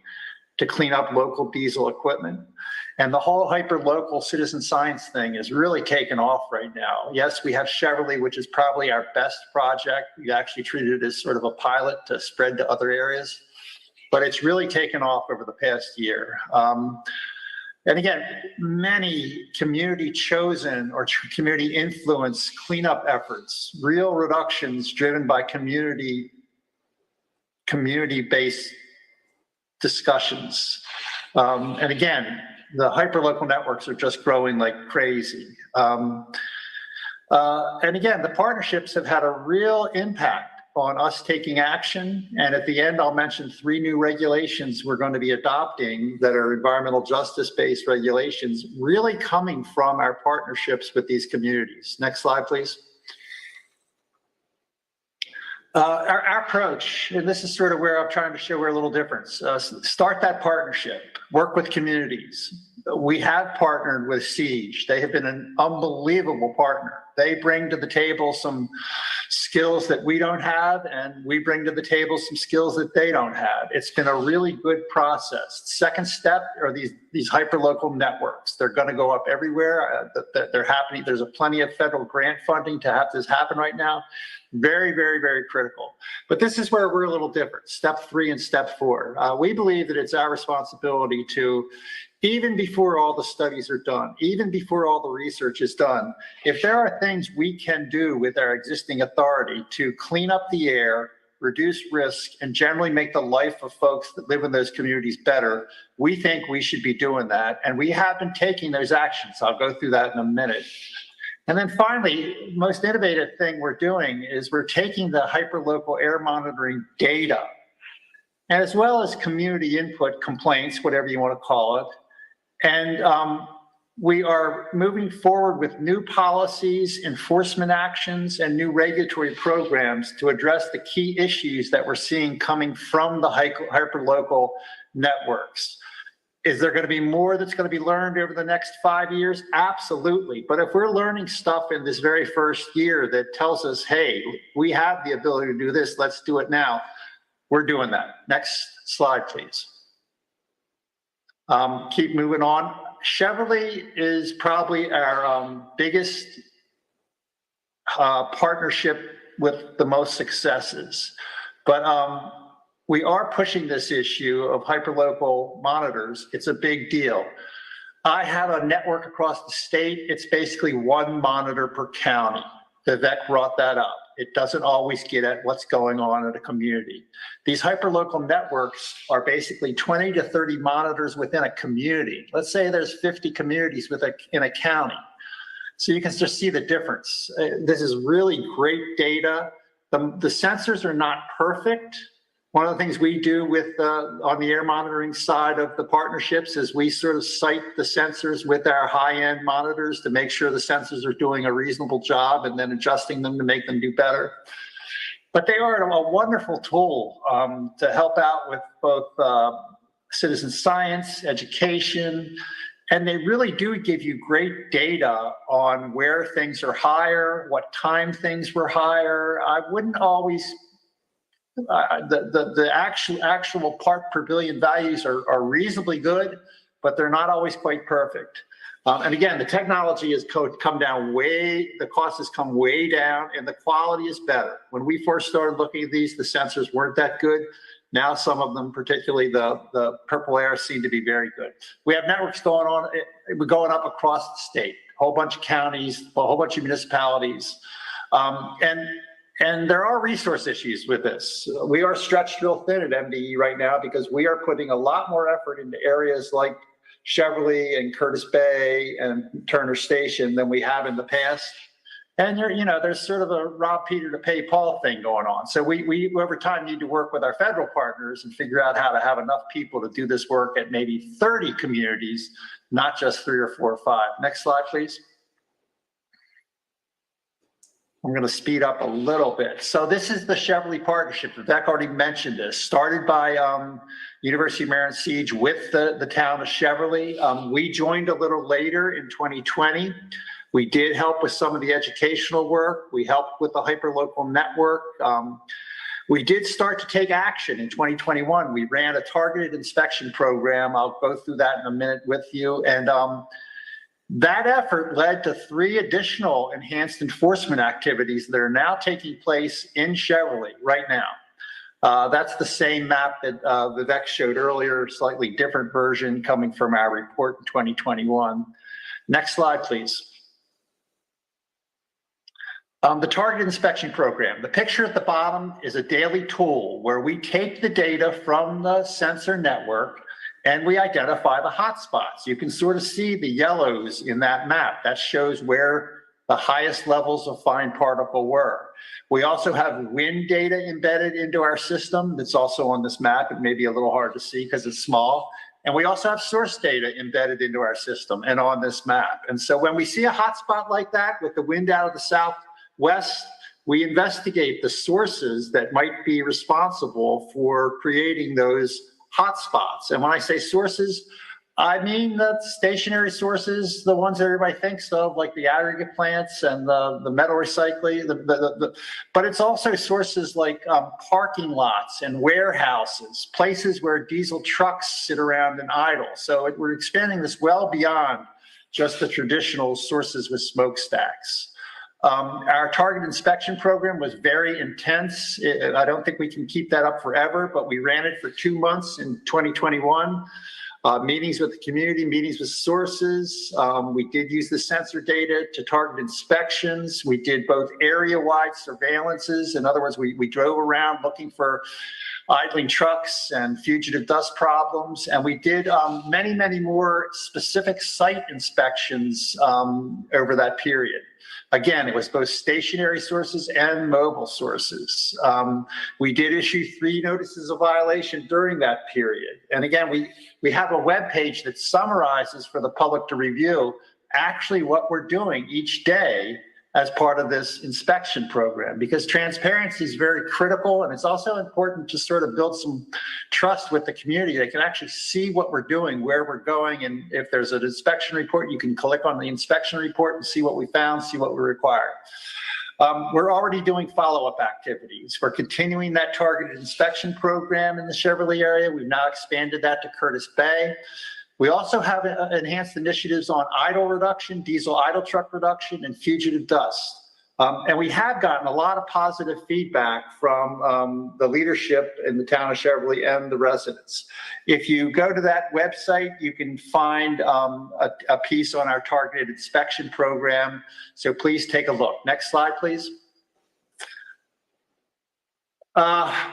to clean up local diesel equipment. And the whole hyperlocal citizen science thing is really taken off right now. Yes, we have Cheverly, which is probably our best project. We actually treated it as sort of a pilot to spread to other areas, but it's really taken off over the past year. And again, many community chosen or community influenced cleanup efforts, real reductions driven by community-based discussions. And again, the hyperlocal networks are just growing like crazy. And again, the partnerships have had a real impact on us taking action. And at the end, I'll mention 3 new regulations we're going to be adopting that are environmental justice-based regulations, really coming from our partnerships with these communities. Next slide, please. Our approach, and this is sort of where I'm trying to show we're a little different. Start that partnership, work with communities, we have partnered with Siege. They have been an unbelievable partner. They bring to the table some skills that we don't have, and we bring to the table some skills that they don't have. It's been a really good process. Second step are these hyperlocal networks. They're going to go up everywhere. They're happening. There's plenty of federal grant funding to have this happen right now. Very, very, very critical. But this is where we're a little different. Step 3 and step 4. We believe that it's our responsibility to, even before all the studies are done, even before all the research is done, if there are things we can do with our existing authority to clean up the air, reduce risk, and generally make the life of folks that live in those communities better, we think we should be doing that. And we have been taking those actions. I'll go through that in a minute. And then finally, most innovative thing we're doing is we're taking the hyperlocal air monitoring data, and as well as community input complaints, whatever you want to call it. And we are moving forward with new policies, enforcement actions, and new regulatory programs to address the key issues that we're seeing coming from the hyperlocal networks. Is there going to be more that's going to be learned over the next 5 years? Absolutely. But if we're learning stuff in this very first year that tells us, hey, we have the ability to do this, let's do it now, we're doing that. Next slide, please. Keep moving on. Cheverly is probably our biggest partnership with the most successes. But we are pushing this issue of hyperlocal monitors. It's a big deal. I have a network across the state. It's basically one monitor per county. Vivek brought that up. It doesn't always get at what's going on in a community. These hyperlocal networks are basically 20 to 30 monitors within a community. Let's say there's 50 communities in a county. So you can just see the difference. This is really great data. The sensors are not perfect. One of the things we do with on the air monitoring side of the partnerships is we sort of cite the sensors with our high-end monitors to make sure the sensors are doing a reasonable job and then adjusting them to make them do better. But they are a wonderful tool to help out with both citizen science, education, and they really do give you great data on where things are higher, what time things were higher. I wouldn't always the actual part per billion values are reasonably good, but they're not always quite perfect. And again, the technology has come down the cost has come way down, and the quality is better. When we first started looking at these, the sensors weren't that good. Now some of them, particularly the purple air, seem to be very good. We have networks going up across the state, a whole bunch of counties, a whole bunch of municipalities. And there are resource issues with this. We are stretched real thin at MDE right now because we are putting a lot more effort into areas like Cheverly and Curtis Bay and Turner Station than we have in the past. And there's sort of a rob Peter to pay Paul thing going on. So we over time need to work with our federal partners and figure out how to have enough people to do this work at maybe 30 communities, not just 3 or 4 or 5. Next slide, please. I'm going to speed up a little bit. So this is the Cheverly partnership. Vivek already mentioned this. Started by University of Maryland Siege with the town of Cheverly. We joined a little later in 2020. We did help with some of the educational work. We helped with the hyperlocal network. We did start to take action in 2021. We ran a targeted inspection program. I'll go through that in a minute with you. And that effort led to 3 additional enhanced enforcement activities that are now taking place in Cheverly right now. That's the same map that Vivek showed earlier, slightly different version coming from our report in 2021. Next slide, please. The targeted inspection program. The picture at the bottom is a daily tool where we take the data from the sensor network and we identify the hotspots. You can sort of see the yellows in that map. That shows where the highest levels of fine particle were. We also have wind data embedded into our system. That's also on this map. It may be a little hard to see because it's small. And we also have source data embedded into our system and on this map. And so when we see a hotspot like that with the wind out of the southwest, we investigate the sources that might be responsible for creating those hotspots. And when I say sources, I mean, the stationary sources, the ones that everybody thinks of, like the aggregate plants and the metal recycling, but it's also sources like parking lots and warehouses, places where diesel trucks sit around and idle. So we're expanding this well beyond just the traditional sources with smokestacks. Our target inspection program was very intense. I don't think we can keep that up forever, but we ran it for 2 months in 2021. Meetings with the community, meetings with sources. We did use the sensor data to target inspections. We did both area-wide surveillances. In other words, we drove around looking for idling trucks and fugitive dust problems. And we did many, many more specific site inspections over that period. Again, it was both stationary sources and mobile sources. We did issue 3 notices of violation during that period. And again, we have a web page that summarizes for the public to review actually what we're doing each day as part of this inspection program, because transparency is very critical, and it's also important to sort of build some trust with the community. They can actually see what we're doing, where we're going, and if there's an inspection report, you can click on the inspection report and see what we found, see what we require. We're already doing follow-up activities. We're continuing that targeted inspection program in the Cheverly area. We've now expanded that to Curtis Bay. We also have enhanced initiatives on idle reduction, diesel idle truck reduction, and fugitive dust. And we have gotten a lot of positive feedback from the leadership in the town of Cheverly and the residents. If you go to that website, you can find a piece on our targeted inspection program. So please take a look. Next slide, please.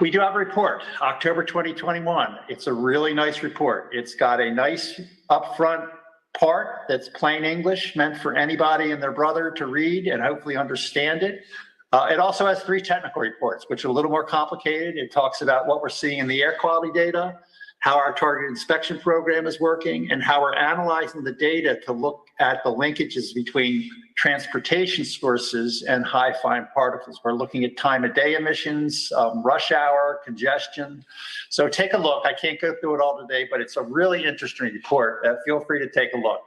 We do have a report, October 2021. It's a really nice report. It's got a nice upfront part that's plain English, meant for anybody and their brother to read and hopefully understand it. It also has 3 technical reports, which are a little more complicated. It talks about what we're seeing in the air quality data, how our targeted inspection program is working, and how we're analyzing the data to look at the linkages between transportation sources and high fine particles. We're looking at time of day emissions, rush hour, congestion. So take a look. I can't go through it all today, but it's a really interesting report. Feel free to take a look.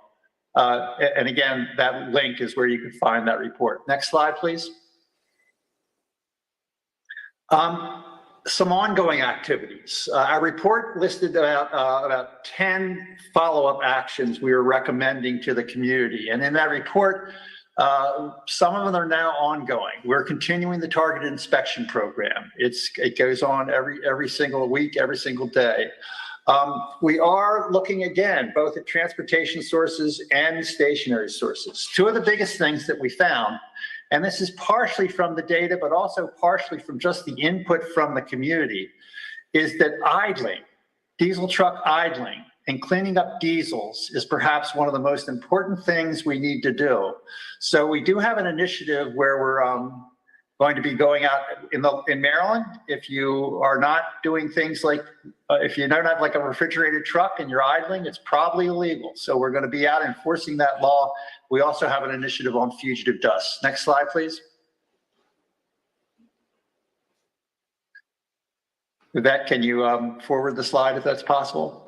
And again, that link is where you can find that report. Next slide, please. Some ongoing activities. Our report listed about 10 follow-up actions we were recommending to the community. And in that report, some of them are now ongoing. We're continuing the targeted inspection program. It goes on every single week, every single day. We are looking again, both at transportation sources and stationary sources. 2 of the biggest things that we found, and this is partially from the data, but also partially from just the input from the community, is that idling, diesel truck idling, and cleaning up diesels is perhaps one of the most important things we need to do. So we do have an initiative where we're going to be going out in Maryland. If you are not doing things like, if you don't have like a refrigerated truck and you're idling, it's probably illegal. So we're going to be out enforcing that law. We also have an initiative on fugitive dust. Next slide, please. Vivek, can you forward the slide if that's possible?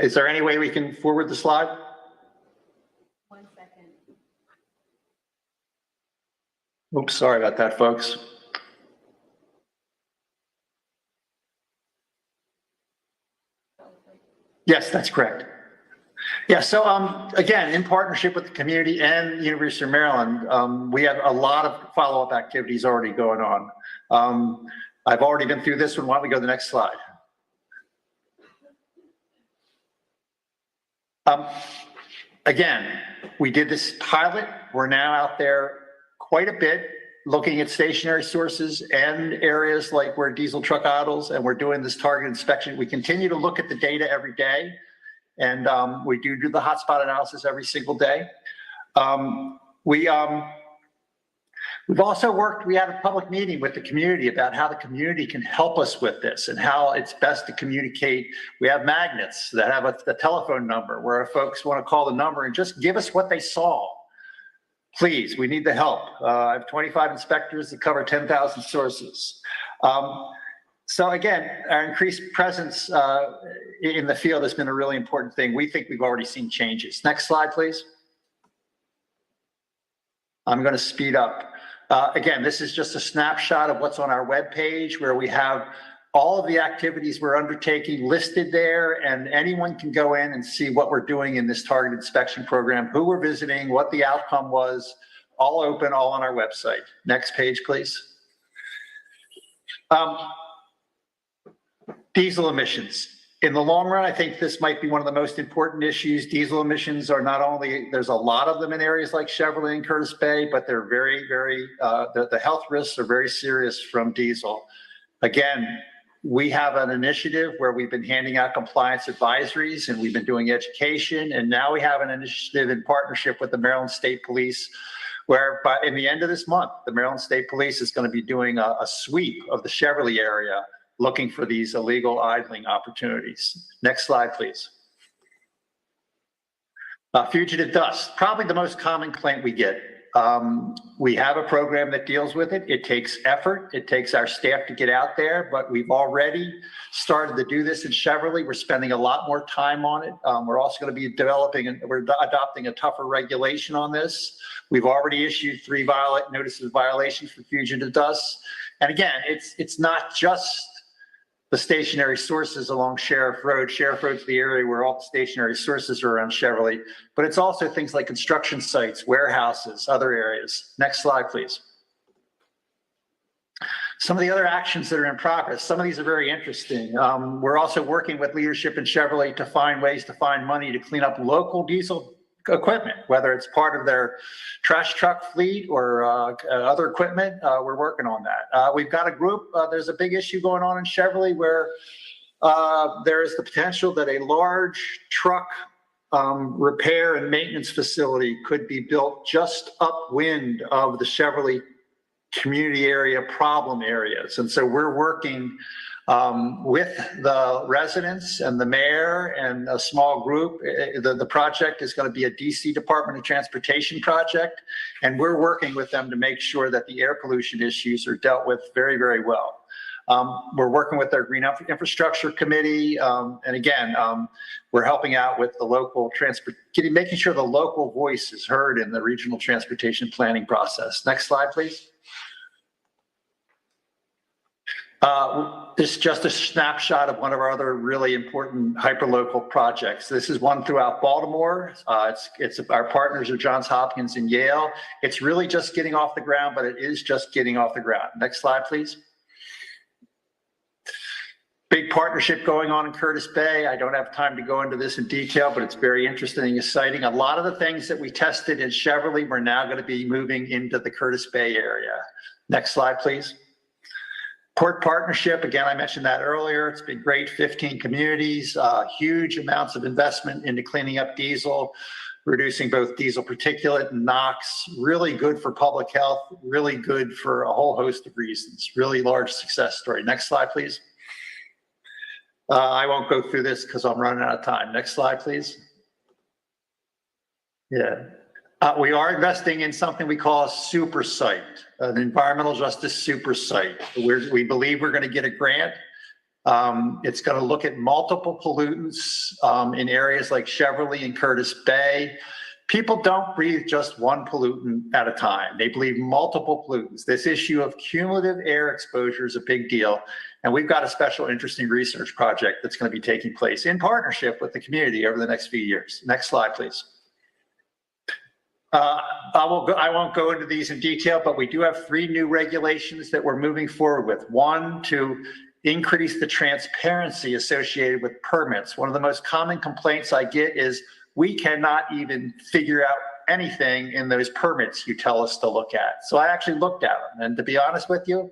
Is there any way we can forward the slide? 1 second. Oops, sorry about that, folks. Yes, that's correct. Yeah, so again, in partnership with the community and the University of Maryland, we have a lot of follow-up activities already going on. I've already been through this one. Why don't we go to the next slide? Again, we did this pilot. We're now out there quite a bit looking at stationary sources and areas like where diesel truck idles, and we're doing this target inspection. We continue to look at the data every day, and we do the hotspot analysis every single day. We've also worked, we had a public meeting with the community about how the community can help us with this and how it's best to communicate. We have magnets that have a telephone number where folks want to call the number and just give us what they saw. Please, we need the help. I have 25 inspectors that cover 10,000 sources. So again, our increased presence in the field has been a really important thing. We think we've already seen changes. Next slide, please. I'm going to speed up. Again, this is just a snapshot of what's on our webpage, where we have all of the activities we're undertaking listed there, and anyone can go in and see what we're doing in this targeted inspection program, who we're visiting, what the outcome was, all open, all on our website. Next page, please. Diesel emissions. In the long run, I think this might be one of the most important issues. Diesel emissions are not only, there's a lot of them in areas like Cheverly and Curtis Bay, but they're very, the health risks are very serious from diesel. Again, we have an initiative where we've been handing out compliance advisories, and we've been doing education, and now we have an initiative in partnership with the Maryland State Police, where in the end of this month, the Maryland State Police is going to be doing a sweep of the Cheverly area, looking for these illegal idling opportunities. Next slide, please. Fugitive dust, probably the most common complaint we get. We have a program that deals with it. It takes effort. It takes our staff to get out there, but we've already started to do this in Cheverly. We're spending a lot more time on it. We're also going to be we're adopting a tougher regulation on this. We've already issued 3 notices of violation for fugitive dust. And again, it's not just the stationary sources along Sheriff Road. Sheriff Road's the area where all the stationary sources are around Cheverly, but it's also things like construction sites, warehouses, other areas. Next slide, please. Some of the other actions that are in progress, some of these are very interesting. We're also working with leadership in Cheverly to find ways to find money to clean up local diesel equipment, whether it's part of their trash truck fleet or other equipment. We're working on that. We've got a group, there's a big issue going on in Cheverly where there is the potential that a large truck repair and maintenance facility could be built just upwind of the Cheverly community area problem areas. And so we're working with the residents and the mayor and a small group. The project is going to be a DC Department of Transportation project, and we're working with them to make sure that the air pollution issues are dealt with very, very well. We're working with their Green Infrastructure Committee, and again, we're helping out with the local making sure the local voice is heard in the regional transportation planning process. Next slide, please. This is just a snapshot of one of our other really important hyperlocal projects. This is one throughout Baltimore. It's our partners are Johns Hopkins and Yale. It's really just getting off the ground, but it is just getting off the ground. Next slide, please. Big partnership going on in Curtis Bay. I don't have time to go into this in detail, but it's very interesting and exciting. A lot of the things that we tested in Cheverly, we're now going to be moving into the Curtis Bay area. Next slide, please. Port partnership, again, I mentioned that earlier. It's been great, 15 communities, huge amounts of investment into cleaning up diesel, reducing both diesel particulate and NOx, really good for public health, really good for a whole host of reasons. Really large success story. Next slide, please. I won't go through this because I'm running out of time. Next slide, please. Yeah. We are investing in something we call a super site, an environmental justice super site. We believe we're going to get a grant. It's going to look at multiple pollutants in areas like Cheverly and Curtis Bay. People don't breathe just one pollutant at a time. They breathe multiple pollutants. This issue of cumulative air exposure is a big deal. And we've got a special interesting research project that's going to be taking place in partnership with the community over the next few years. Next slide, please. I won't go into these in detail, but we do have 3 new regulations that we're moving forward with. One, to increase the transparency associated with permits. One of the most common complaints I get is we cannot even figure out anything in those permits you tell us to look at. So I actually looked at them, and to be honest with you,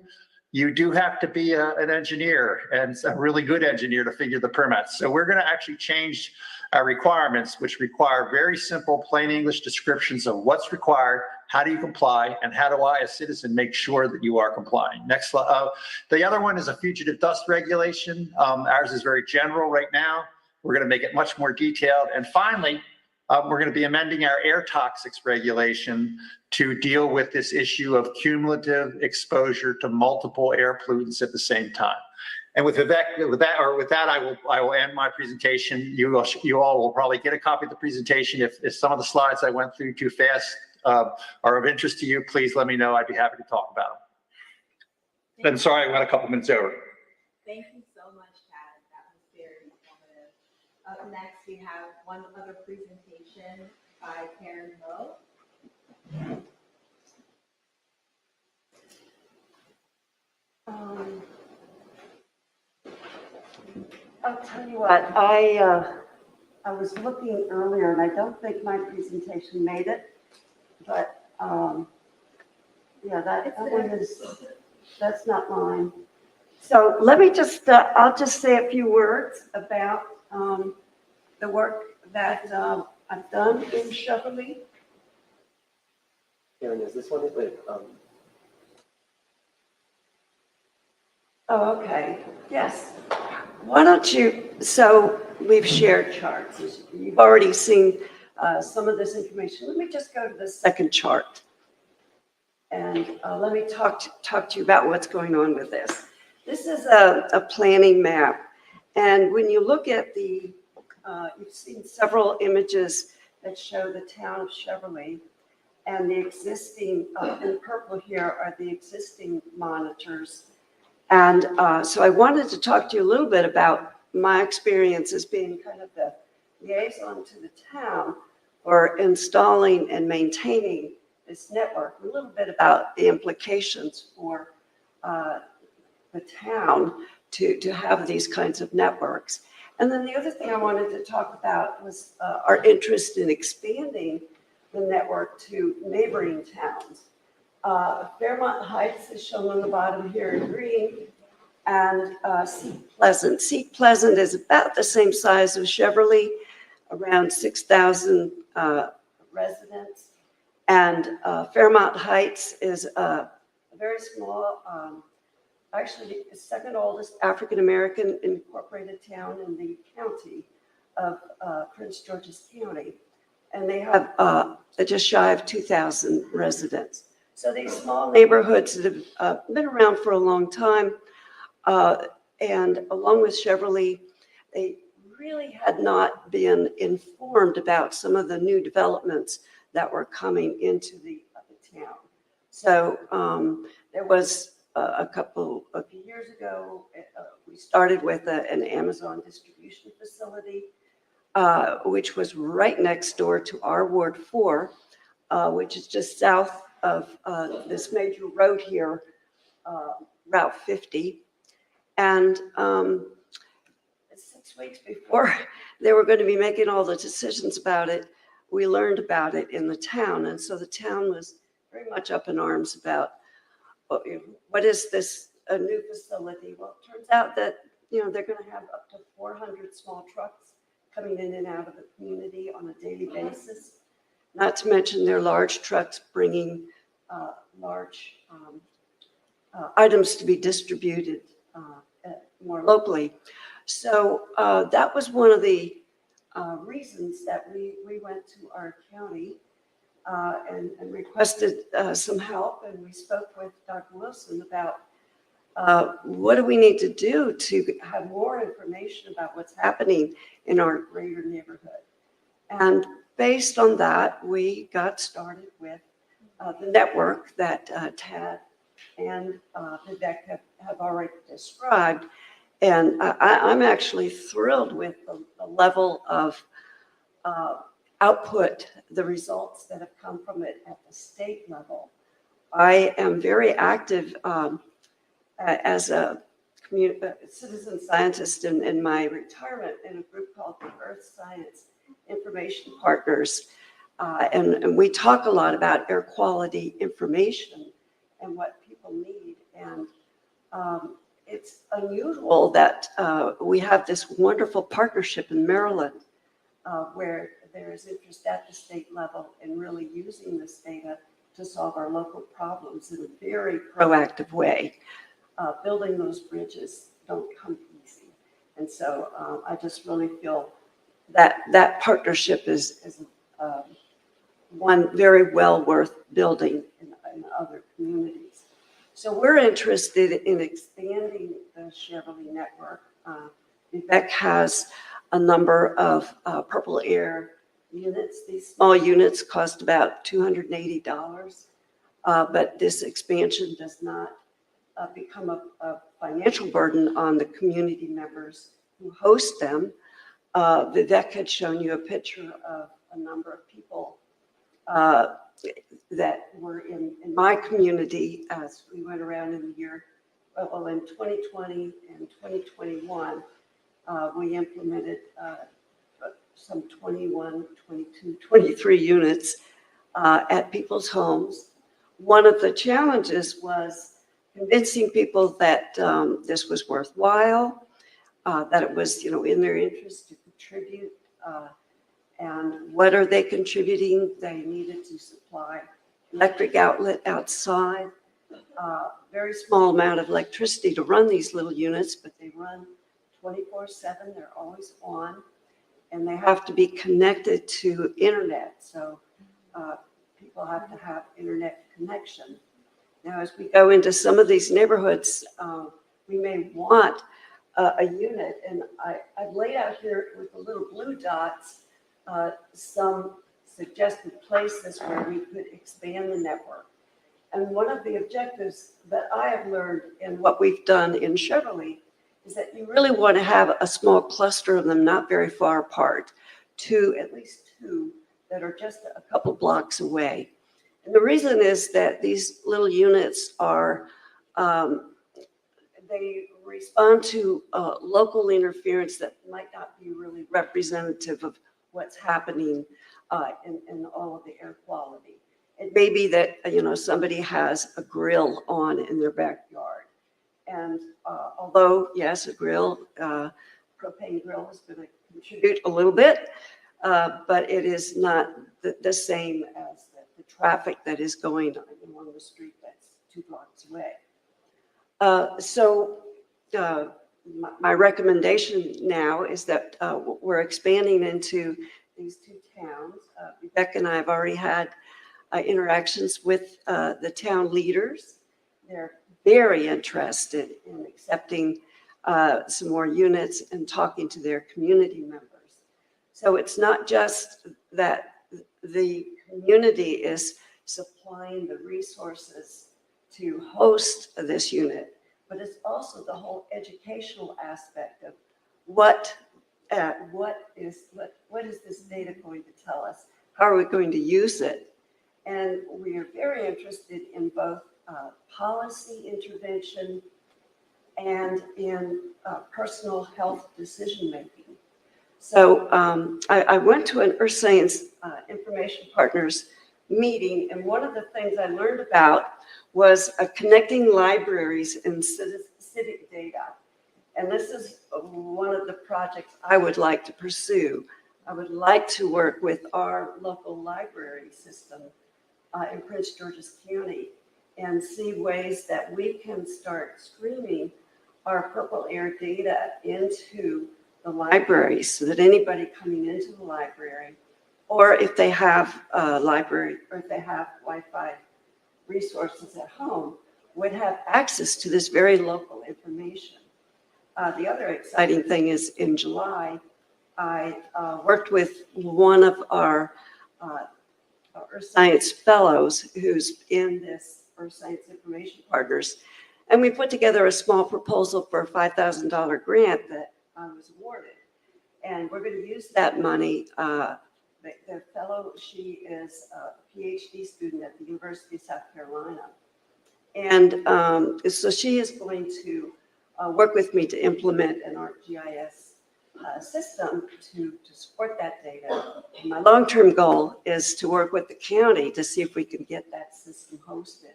you do have to be an engineer, and a really good engineer, to figure the permits. So we're going to actually change our requirements, which require very simple, plain English descriptions of what's required, how do you comply, and how do I, as a citizen, make sure that you are complying. Next slide. The other one is a fugitive dust regulation. Ours is very general right now. We're going to make it much more detailed. And finally, we're going to be amending our air toxics regulation to deal with this issue of cumulative exposure to multiple air pollutants at the same time. And with that, I will end my presentation. You all will probably get a copy of the presentation. If some of the slides I went through too fast are of interest to you, please let me know. I'd be happy to talk about them. And sorry, I went a couple minutes over. Thank you so much, Chad. That was very informative. Up next, we have one other presentation by Karen Lowe. I'll tell you what, I was looking earlier and I don't think my presentation made it, but yeah, that one that's not mine. So let me just, I'll just say a few words about the work that I've done in Cheverly. Karen, is this one? Wait, Oh, okay, yes. Why don't you, so we've shared charts. You've already seen some of this information. Let me just go to the second chart. And let me talk to you about what's going on with this. This is a planning map. And when you look at the, you've seen several images that show the town of Cheverly. And the existing, in purple here are the existing monitors. And so I wanted to talk to you a little bit about my experience as being kind of the liaison to the town for installing and maintaining this network, a little bit about the implications for the town to have these kinds of networks. And then the other thing I wanted to talk about was our interest in expanding the network to neighboring towns. Fairmont Heights is shown on the bottom here in green, and Seat Pleasant. Seat Pleasant is about the same size as Cheverly, around 6,000 residents. And Fairmont Heights is a very small, actually the second oldest African-American incorporated town in the county of Prince George's County. And they have just shy of 2,000 residents. So these small neighborhoods that have been around for a long time, and along with Cheverly, they really had not been informed about some of the new developments that were coming into the town. So there was a couple of years ago, we started with an Amazon distribution facility, which was right next door to our Ward 4, which is just south of this major road here, Route 50. And 6 weeks before they were going to be making all the decisions about it, we learned about it in the town. And so the town was very much up in arms about, what is this, a new facility? Well, it turns out that, they're going to have up to 400 small trucks coming in and out of the community on a daily basis. Not to mention their large trucks bringing large items to be distributed more locally. So that was one of the reasons that we went to our county and requested some help. And we spoke with Dr. Wilson about what do we need to do to have more information about what's happening in our greater neighborhood. And based on that, we got started with the network that Tad and Vivek have already described. And I'm actually thrilled with the level of output, the results that have come from it at the state level. I am very active as a citizen scientist in my retirement in a group called the Earth Science Information Partners. And we talk a lot about air quality information and what people need. And it's unusual that we have this wonderful partnership in Maryland where there is interest at the state level in really using this data to solve our local problems in a very proactive way. Building those bridges don't come easy. And so I just really feel that that partnership is one very well worth building in other communities. So we're interested in expanding the Cheverly network. Vivek has a number of Purple Air units. These small units cost about $280, but this expansion does not become a financial burden on the community members who host them. Vivek had shown you a picture of a number of people that were in my community as we went around in the year, well, in 2020 and 2021, we implemented some 21, 22, 23 units at people's homes. One of the challenges was convincing people that this was worthwhile, that it was, in their interest to contribute. And what are they contributing? They needed to supply electric outlet outside, very small amount of electricity to run these little units, but they run 24/7. They're always on, and they have to be connected to internet. So people have to have internet connection. Now, as we go into some of these neighborhoods, we may want a unit, and I've laid out here with the little blue dots some suggested places where we could expand the network. And one of the objectives that I have learned in what we've done in Cheverly is that you really want to have a small cluster of them not very far apart, at least two that are just a couple blocks away. And the reason is that these little units are, they respond to local interference that might not be really representative of what's happening in all of the air quality. It may be that, somebody has a grill on in their backyard. And although, yes, a grill, propane grill is going to contribute a little bit, but it is not the same as the traffic that is going along the street that's 2 blocks away. My recommendation now is that we're expanding into these 2 towns. Vivek and I have already had interactions with the town leaders. They're very interested in accepting some more units and talking to their community members. So it's not just that the community is supplying the resources to host this unit, but it's also the whole educational aspect of what is this data going to tell us? How are we going to use it? And we are very interested in both policy intervention and in personal health decision-making. So I went to an Earth Science Information Partners meeting, and one of the things I learned about was connecting libraries and civic data. And this is one of the projects I would like to pursue. I would like to work with our local library system in Prince George's County and see ways that we can start streaming our Purple Air data into the library so that anybody coming into the library, or if they have a library or if they have Wi-Fi resources at home, would have access to this very local information. The other exciting thing is in July, I worked with one of our Earth Science fellows who's in this Earth Science Information Partners, and we put together a small proposal for a $5,000 grant that I was awarded. And we're going to use that money. The fellow, she is a PhD student at the University of South Carolina. And so she is going to work with me to implement an ArcGIS system to support that data. And my long-term goal is to work with the county to see if we can get that system hosted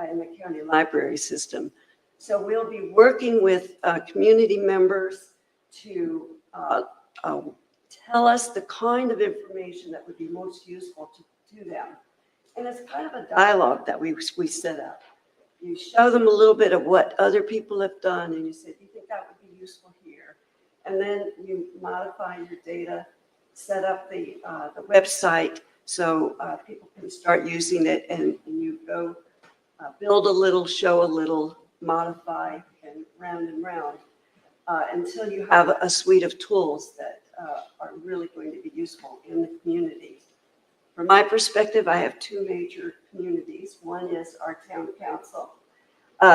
in the county library system. So we'll be working with community members to tell us the kind of information that would be most useful to them. And it's kind of a dialogue that we set up. You show them a little bit of what other people have done, and you say, do you think that would be useful here? And then you modify your data set up the website so people can start using it, and you go build a little, show a little, modify, and round until you have a suite of tools that are really going to be useful in the community. From my perspective, I have two major communities. One is our town council.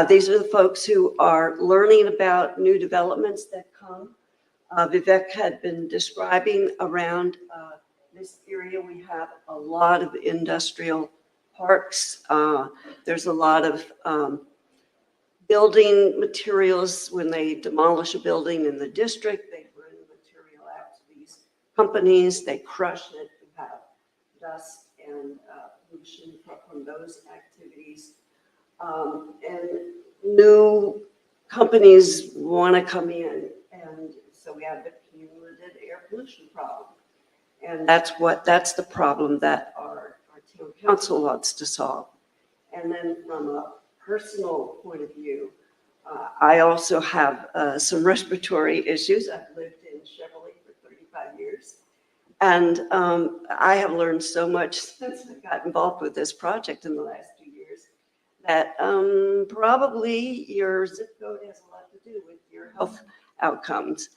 These are the folks who are learning about new developments that come. Vivek had been describing around this area. We have a lot of industrial parks. There's a lot of building materials. When they demolish a building in the district, they bring the material out to these companies. They crush it. We have dust and pollution from those activities. And new companies want to come in, and so we have the cumulative air pollution problem. And that's the problem that our town council wants to solve. And then from a personal point of view, I also have some respiratory issues. I've lived in Cheverly for 35 years. And I have learned so much since I got involved with this project in the last 2 years that probably your zip code has a lot to do with your health outcomes.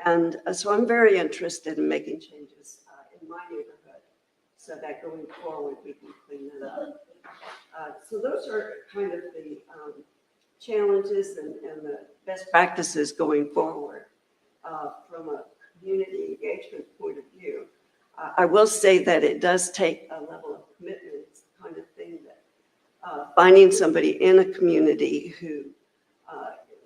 And so I'm very interested in making changes in my neighborhood so that going forward we can clean it up. So those are kind of the challenges and the best practices going forward from a community engagement point of view. I will say that it does take a level of commitment. It's the kind of thing that finding somebody in a community who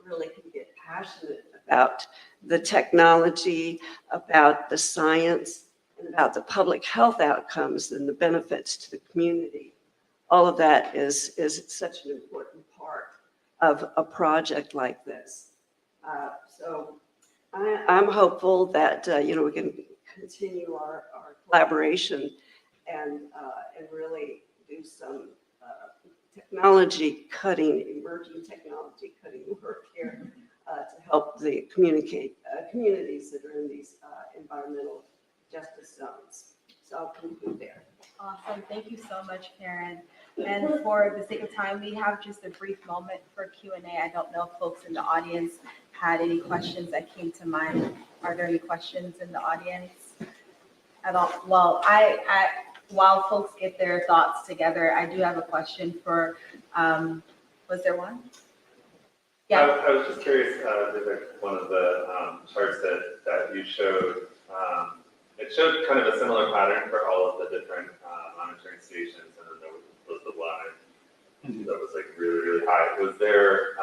really can get passionate about the technology, about the science, and about the public health outcomes and the benefits to the community. All of that is such an important part of a project like this. So I'm hopeful that we can continue our collaboration and really do some emerging technology cutting work here to help the communities that are in these environmental justice zones. So I'll conclude there. Awesome. Thank you so much, Karen. And for the sake of time, we have just a brief moment for Q&A. I don't know if folks in the audience had any questions that came to mind. Are there any questions in the audience at all? Well, while folks get their thoughts together, I do have a question for, was there one? Yeah. I was just curious, Vivek, one of the charts that you showed, it showed kind of a similar pattern for all of the different monitoring stations, and then there was the line that was like really, really high. Was there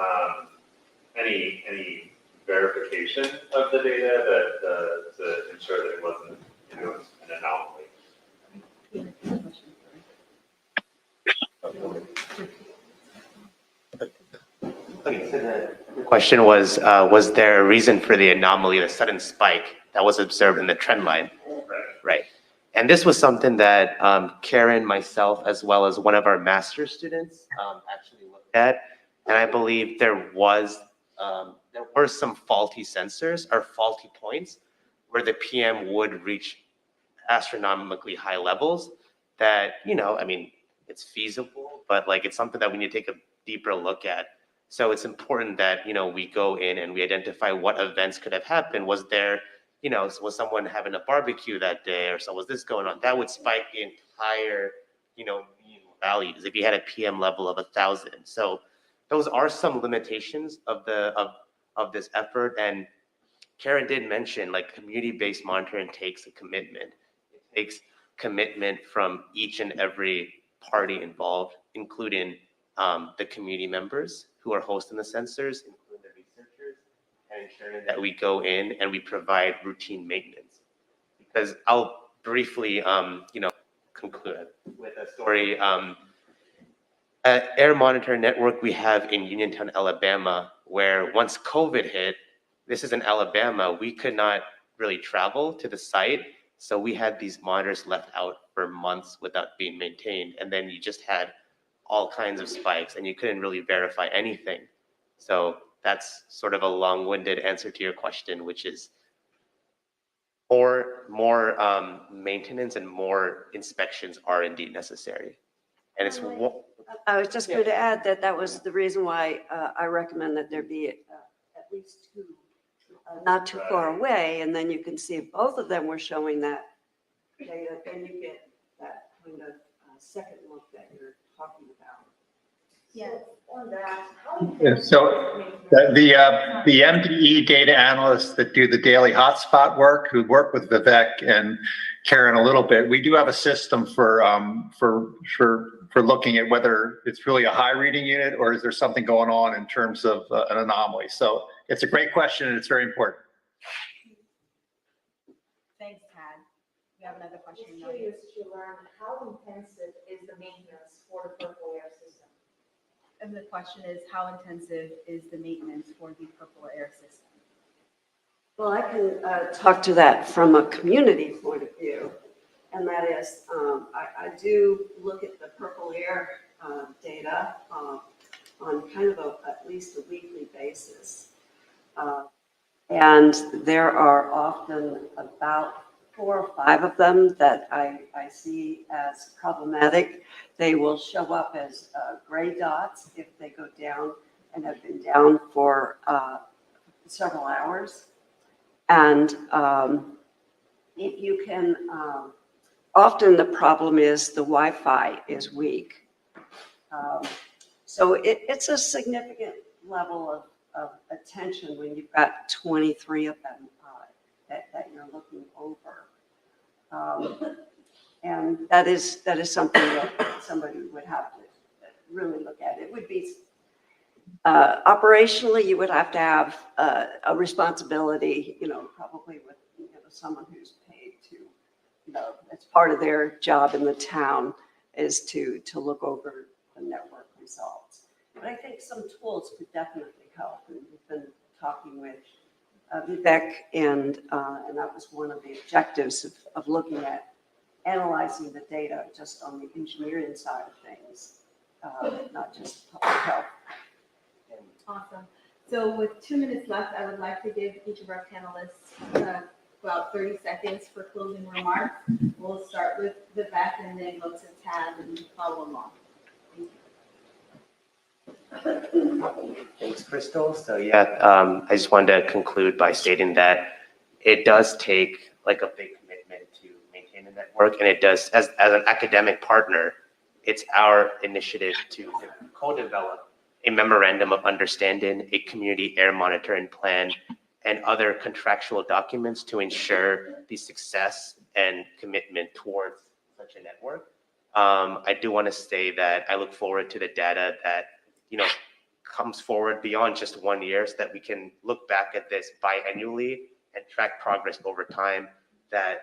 any verification of the data that to ensure that it wasn't an anomaly? Okay, so the question was there a reason for the anomaly, the sudden spike that was observed in the trend line? Right. And this was something that Karen, myself, as well as one of our master's students actually looked at. And I believe there were some faulty sensors or faulty points where the PM would reach astronomically high levels that, it's feasible, but it's something that we need to take a deeper look at. So it's important that, we go in and we identify what events could have happened. Was there, was someone having a barbecue that day, or so was this going on? That would spike the entire, mean values if you had a PM level of 1,000. So those are some limitations of this effort. And Karen did mention community-based monitoring takes a commitment. It takes commitment from each and every party involved, including the community members who are hosting the sensors, including the researchers, and ensuring that we go in and we provide routine maintenance. Because I'll briefly, conclude with a story. At Air Monitoring Network we have in Uniontown, Alabama, where once COVID hit, this is in Alabama, we could not really travel to the site. So we had these monitors left out for months without being maintained. And then you just had all kinds of spikes and you couldn't really verify anything. So that's sort of a long-winded answer to your question, which is more maintenance and more inspections are indeed necessary. And it's I was just going to add that that was the reason why I recommend that there be at least two, not too far away, and then you can see if both of them were showing that data, then you get that kind of second look that you're talking about. Yes. On that, So the MDE data analysts that do the daily hotspot work, who work with Vivek and Karen a little bit, we do have a system for looking at whether it's really a high reading unit or is there something going on in terms of an anomaly. So it's a great question and it's very important. Thanks, Tad. We have another question. I'm curious to learn how intensive is the maintenance for the purple air system? And the question is, how intensive is the maintenance for the purple air system? Well, I can talk to that from a community point of view, and that is, I do look at the purple air data on kind of at least a weekly basis. And there are often about 4 or 5 of them that I see as problematic. They will show up as gray dots if they go down and have been down for several hours. And if you can, often the problem is the Wi-Fi is weak. So it's a significant level of attention when you've got 23 of them that you're looking over. And that is something that somebody would have to really look at. It would be, operationally, you would have to have a responsibility, probably with someone who's paid to, it's part of their job in the town is to look over the network results. But I think some tools could definitely help. And we've been talking with Vivek, and that was one of the objectives of looking at analyzing the data just on the engineering side of things, not just public health. Awesome. So with 2 minutes left, I would like to give each of our panelists about 30 seconds for closing remarks. We'll start with Vivek and then go to Tad and follow along. Thanks, Crystal. So yeah, I just wanted to conclude by stating that it does take like a big commitment to maintain the network, and it does, as an academic partner, it's our initiative to co-develop a memorandum of understanding, a community air monitoring plan, and other contractual documents to ensure the success and commitment towards such a network. I do want to say that I look forward to the data that comes forward beyond just 1 year, so that we can look back at this biannually and track progress over time that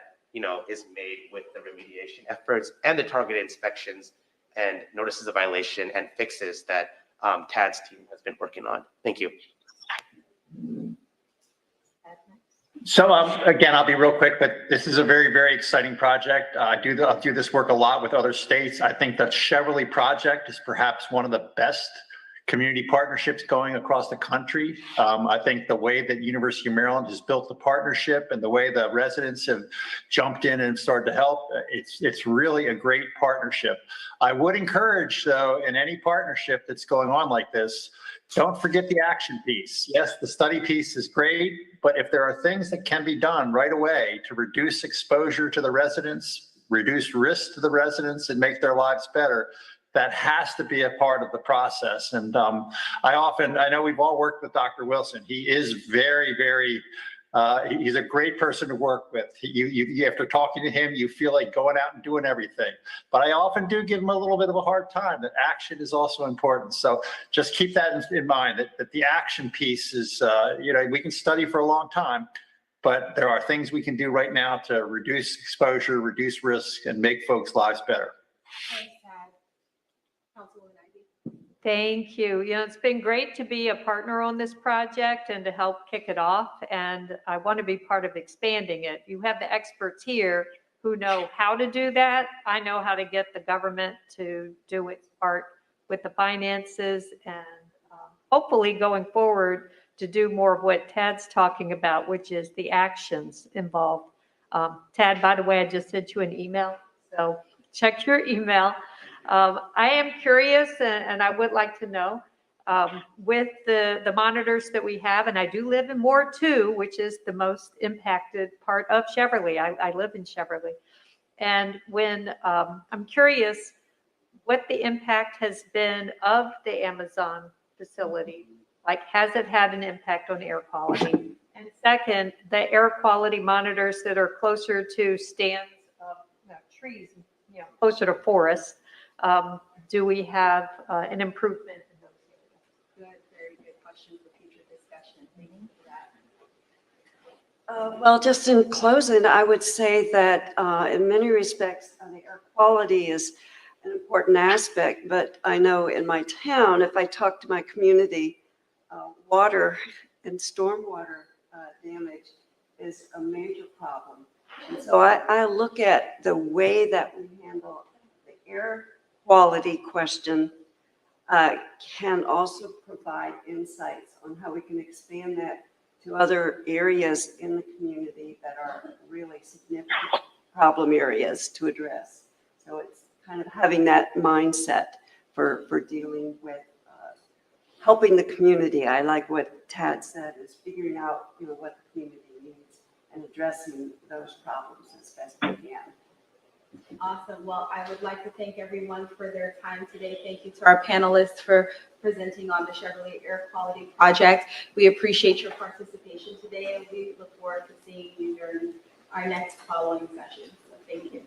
is made with the remediation efforts and the targeted inspections and notices of violation and fixes that Tad's team has been working on. Thank you. So again, I'll be real quick, but this is a very, very exciting project. I do this work a lot with other states. I think the Cheverly project is perhaps one of the best community partnerships going across the country. I think the way that University of Maryland has built the partnership and the way the residents have jumped in and started to help, it's really a great partnership. I would encourage, though, in any partnership that's going on like this, don't forget the action piece. Yes, the study piece is great, but if there are things that can be done right away to reduce exposure to the residents, reduce risk to the residents, and make their lives better, that has to be a part of the process. And I know we've all worked with Dr. Wilson. He is very, very, he's a great person to work with. You after talking to him, you feel like going out and doing everything. But I often do give him a little bit of a hard time, that action is also important. So just keep that in mind, that the action piece is, we can study for a long time, but there are things we can do right now to reduce exposure, reduce risk, and make folks' lives better. Thanks, Tad. Councilwoman Ivy. Thank you. It's been great to be a partner on this project and to help kick it off. And I want to be part of expanding it. You have the experts here who know how to do that. I know how to get the government to do its part with the finances, and hopefully going forward to do more of what Tad's talking about, which is the actions involved. Tad, by the way, I just sent you an email, so check your email. I am curious, and I would like to know, with the monitors that we have, and I do live in Ward 2, which is the most impacted part of Cheverly. I live in Cheverly. And when I'm curious what the impact has been of the Amazon facility. Like, has it had an impact on air quality? And second, the air quality monitors that are closer to stands of trees, closer to forests, do we have an improvement in those areas? Good, very good question for future discussion. Thank you for that. Well, just in closing, I would say that in many respects, the air quality is an important aspect, but I know in my town, if I talk to my community, water and stormwater damage is a major problem. And so I look at the way that we handle the air quality question can also provide insights on how we can expand that to other areas in the community that are really significant problem areas to address. So it's kind of having that mindset for dealing with helping the community. I like what Tad said, is figuring out what the community needs and addressing those problems as best we can. Awesome. Well, I would like to thank everyone for their time today. Thank you to our panelists for presenting on the Cheverly Air Quality Project. We appreciate your participation today, and we look forward to seeing you during our next following session. So thank you.